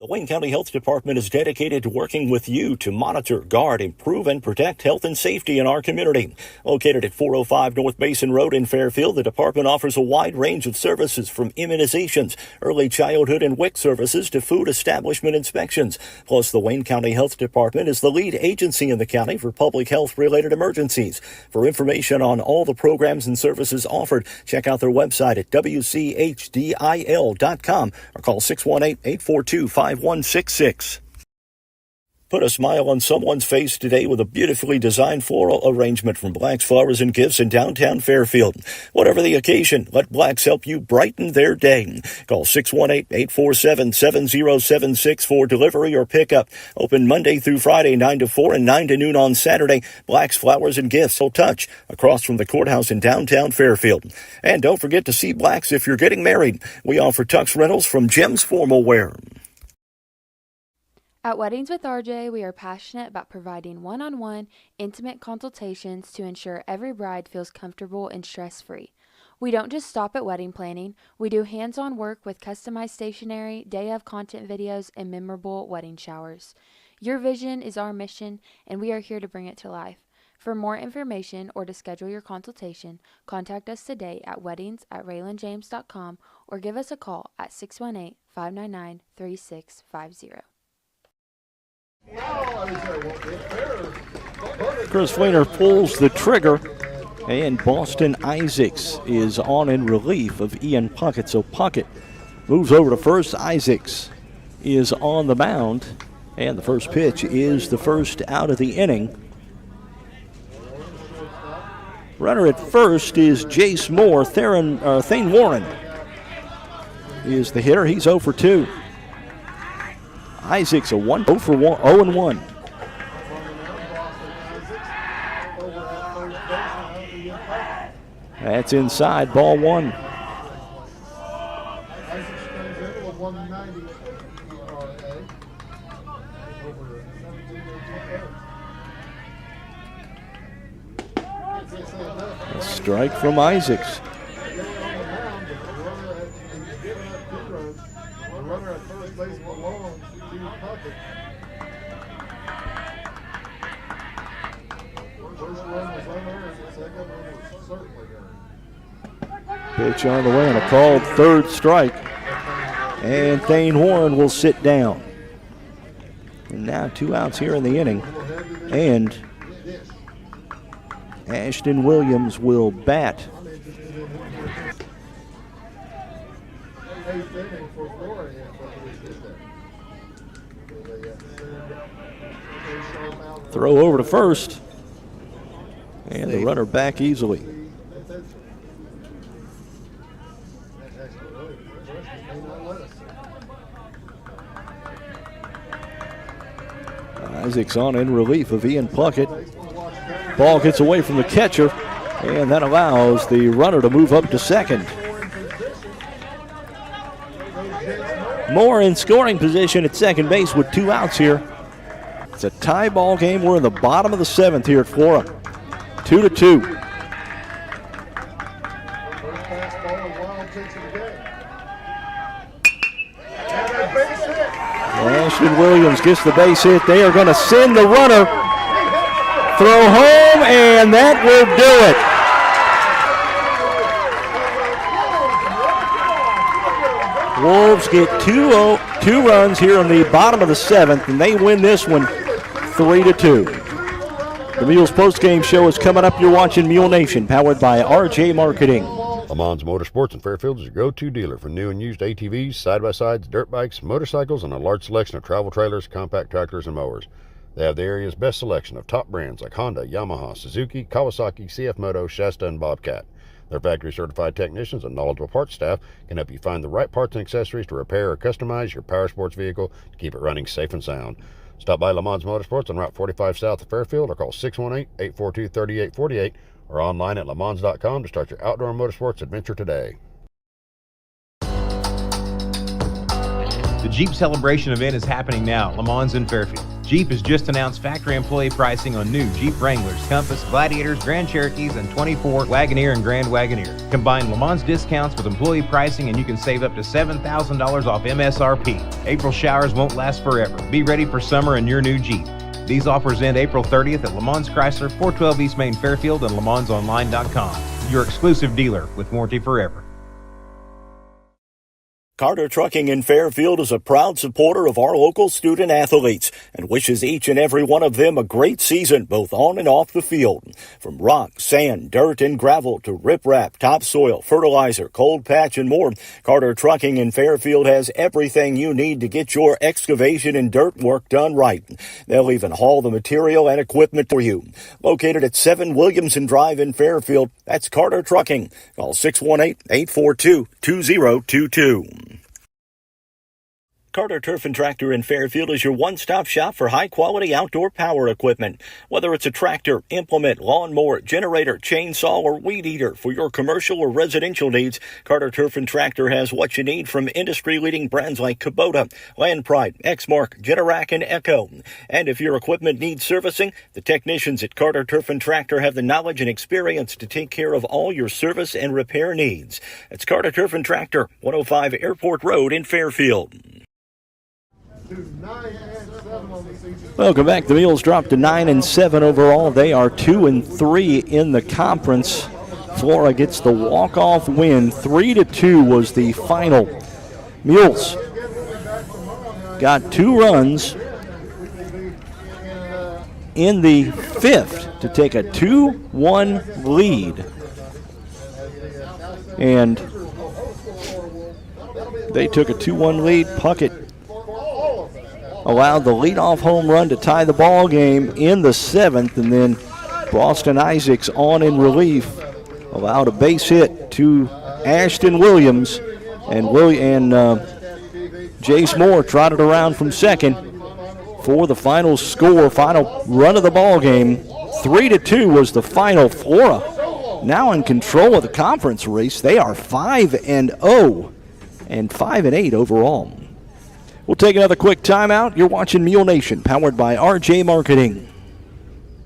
The Wayne County Health Department is dedicated to working with you to monitor, guard, improve, and protect health and safety in our community. Located at 405 North Basin Road in Fairfield, the department offers a wide range of services from immunizations, early childhood and WIC services to food establishment inspections. Plus, the Wayne County Health Department is the lead agency in the county for public health-related emergencies. For information on all the programs and services offered, check out their website at wchdil.com or call 618-842-5166. Put a smile on someone's face today with a beautifully designed floral arrangement from Black's Flowers and Gifts in downtown Fairfield. Whatever the occasion, let Black's help you brighten their day. Call 618-847-7076 for delivery or pickup. Open Monday through Friday, 9 to 4 and 9 to noon on Saturday. Black's Flowers and Gifts will touch across from the courthouse in downtown Fairfield. And don't forget to see Black's if you're getting married. We offer tux rentals from Jim's Formal Wear. At Weddings with RJ, we are passionate about providing one-on-one, intimate consultations to ensure every bride feels comfortable and stress-free. We don't just stop at wedding planning. We do hands-on work with customized stationery, day-of content videos, and memorable wedding showers. Your vision is our mission, and we are here to bring it to life. For more information or to schedule your consultation, contact us today at weddings@raylandjames.com or give us a call at 618-599-3650. Chris Fleener pulls the trigger, and Boston Isaacs is on in relief of Ian Puckett. So Puckett moves over to first. Isaacs is on the mound, and the first pitch is the first out of the inning. Runner at first is Jace Moore. Thane Warren is the hitter. He's 0 for 2. Isaacs 0 for 1. That's inside, ball 1. A strike from Isaacs. Pitch on the way and a called third strike. And Thane Warren will sit down. And now 2 outs here in the inning. And Ashton Williams will bat. Eighth inning for Flora here, Throw over to first. And the runner back easily. Isaac's on in relief of Ian Puckett. Ball gets away from the catcher, and that allows the runner to move up to second. Moore in scoring position at second base with 2 outs here. It's a tie ball game. We're in the bottom of the 7th here at Flora. 2-2. Ashton Williams gets the base hit. They are going to send the runner. Throw home, and that will do it. Wolves get two runs here in the bottom of the 7th, and they win this one 3-2. The Mules postgame show is coming up. You're watching Mule Nation, powered by RJ Marketing. Lamons Motorsports in Fairfield is your go-to dealer for new and used ATVs, side-by-sides, dirt bikes, motorcycles, and a large selection of travel trailers, compact tractors, and mowers. They have the area's best selection of top brands like Honda, Yamaha, Suzuki, Kawasaki, CF Moto, Shasta, and Bobcat. Their factory-certified technicians and knowledgeable parts staff can help you find the right parts and accessories to repair or customize your power sports vehicle to keep it running safe and sound. Stop by Lamons Motorsports on Route 45 south of Fairfield or call 618-842-3848 or online at lamons.com to start your outdoor motorsports adventure today. The Jeep Celebration event is happening now at Le Mans in Fairfield. Jeep has just announced factory employee pricing on new Jeep Wranglers, Compass, Gladiators, Grand Cherokees, and 24 Wagoneer and Grand Wagoneer. Combine Le Mans discounts with employee pricing and you can save up to $7,000 off MSRP. April showers won't last forever. Be ready for summer in your new Jeep. These offers end April 30th at Le Mans Chrysler, 412 East Main Fairfield, and LeMansOnline.com. Your exclusive dealer with warranty forever. Carter Trucking in Fairfield is a proud supporter of our local student athletes and wishes each and every one of them a great season, both on and off the field. From rock, sand, dirt, and gravel to riprap, topsoil, fertilizer, cold patch, and more, Carter Trucking in Fairfield has everything you need to get your excavation and dirt work done right. They'll even haul the material and equipment for you. Located at 7 Williamson Drive in Fairfield, that's Carter Trucking. Call 618-842-2022. Carter Turf and Tractor in Fairfield is your one-stop shop for high-quality outdoor power equipment. Whether it's a tractor, implement, lawnmower, generator, chainsaw, or weed eater for your commercial or residential needs, Carter Turf and Tractor has what you need from industry-leading brands like Kubota, Land Pride, Exmark, Generac, and Echo. And if your equipment needs servicing, the technicians at Carter Turf and Tractor have the knowledge and experience to take care of all your service and repair needs. It's Carter Turf and Tractor, 105 Airport Road in Fairfield. Welcome back. The Mules dropped to 9-7 overall. They are 2-3 in the conference. Flora gets the walk-off win. 3-2 was the final. Mules got 2 runs in the 5th to take a 2-1 lead. And they took a 2-1 lead. Puckett allowed the leadoff home run to tie the ball game in the 7th, and then Boston Isaacs on in relief allowed a base hit to Ashton Williams, and Jace Moore trotted around from second for the final score, final run of the ball game. 3-2 was the final. Flora now in control of the conference race. They are 5-0 and 5-8 overall. We'll take another quick timeout. You're watching Mule Nation, powered by RJ Marketing.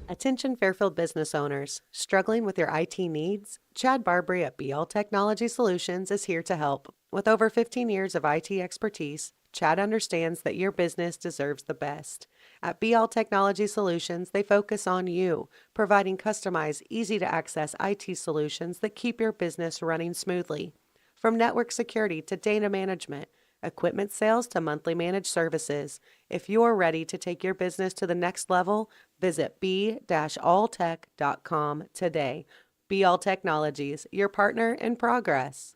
Attention Fairfield business owners. Struggling with your IT needs? Chad Barbary at BL Technology Solutions is here to help. With over 15 years of IT expertise, Chad understands that your business deserves the best. At BL Technology Solutions, they focus on you, providing customized, easy-to-access IT solutions that keep your business running smoothly. From network security to data management, equipment sales to monthly managed services. If you're ready to take your business to the next level, visit b-alltech.com today. Be All Technologies, your partner in progress.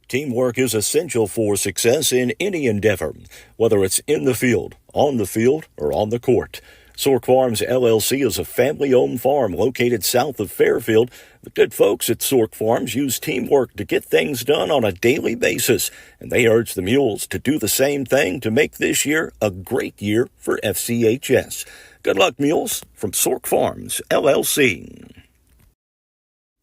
Teamwork is essential for success in any endeavor, whether it's in the field, on the field, or on the court. Sork Farms LLC is a family-owned farm located south of Fairfield. The good folks at Sork Farms use teamwork to get things done on a daily basis, and they urge the Mules to do the same thing to make this year a great year for FCHS. Good luck, Mules, from Sork Farms LLC.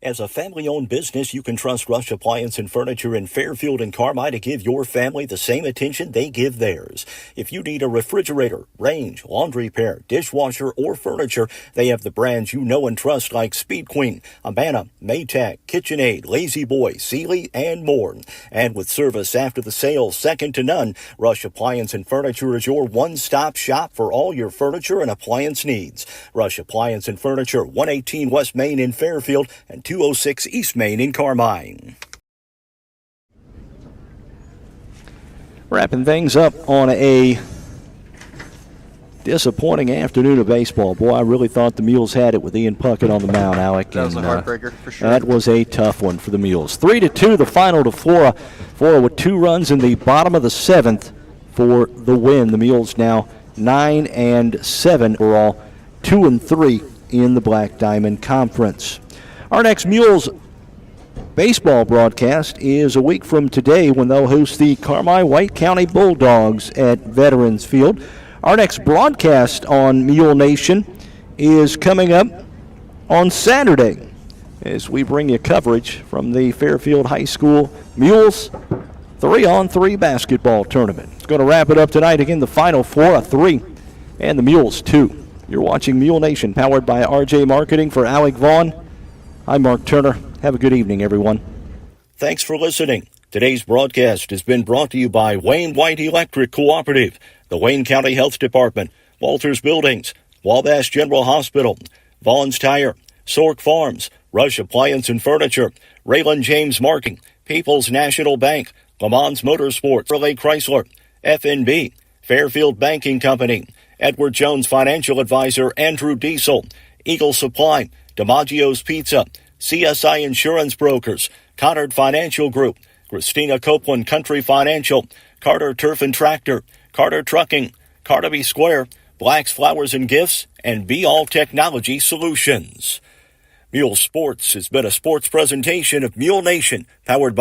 As a family-owned business, you can trust Rush Appliance and Furniture in Fairfield and Carmi to give your family the same attention they give theirs. If you need a refrigerator, range, laundry repair, dishwasher, or furniture, they have the brands you know and trust like Speed Queen, Amana, Maytag, KitchenAid, Lazy Boy, Sealy, and more. And with service after the sale second to none, Rush Appliance and Furniture is your one-stop shop for all your furniture and appliance needs. Rush Appliance and Furniture, 118 West Main in Fairfield and 206 East Main in Carmine. Wrapping things up on a disappointing afternoon of baseball. Boy, I really thought the Mules had it with Ian Puckett on the mound, Alec. That was a heartbreaker for sure. That was a tough one for the Mules. 3-2, the final to Flora. Flora with 2 runs in the bottom of the 7th for the win. The Mules now 9-7 overall, 2-3 in the Black Diamond Conference. Our next Mules baseball broadcast is a week from today when they'll host the Carmi White County Bulldogs at Veterans Field. Our next broadcast on Mule Nation is coming up on Saturday as we bring you coverage from the Fairfield High School Mules 3-on-3 basketball tournament. It's going to wrap it up tonight. Again, the final 4-3 and the Mules 2. You're watching Mule Nation, powered by RJ Marketing. For Alec Vaughn, I'm Mark Turner. Have a good evening, everyone. Thanks for listening. Today's broadcast has been brought to you by Wayne White Electric Cooperative, the Wayne County Health Department, Walters Buildings, Wabash General Hospital, Vaughn's Tire, Sork Farms, Rush Appliance and Furniture, Raylan James Marking, People's National Bank, Lamons Motorsports, Relay Chrysler, FNB, Fairfield Banking Company, Edward Jones Financial Advisor Andrew Diesel, Eagle Supply, DiMaggio's Pizza, CSI Insurance Brokers, Connard Financial Group, Christina Copeland Country Financial, Carter Turf and Tractor, Carter Trucking, Carnaby Square, Black's Flowers and Gifts, and Be All Technology Solutions. Mule Sports has been a sports presentation of Mule Nation, powered by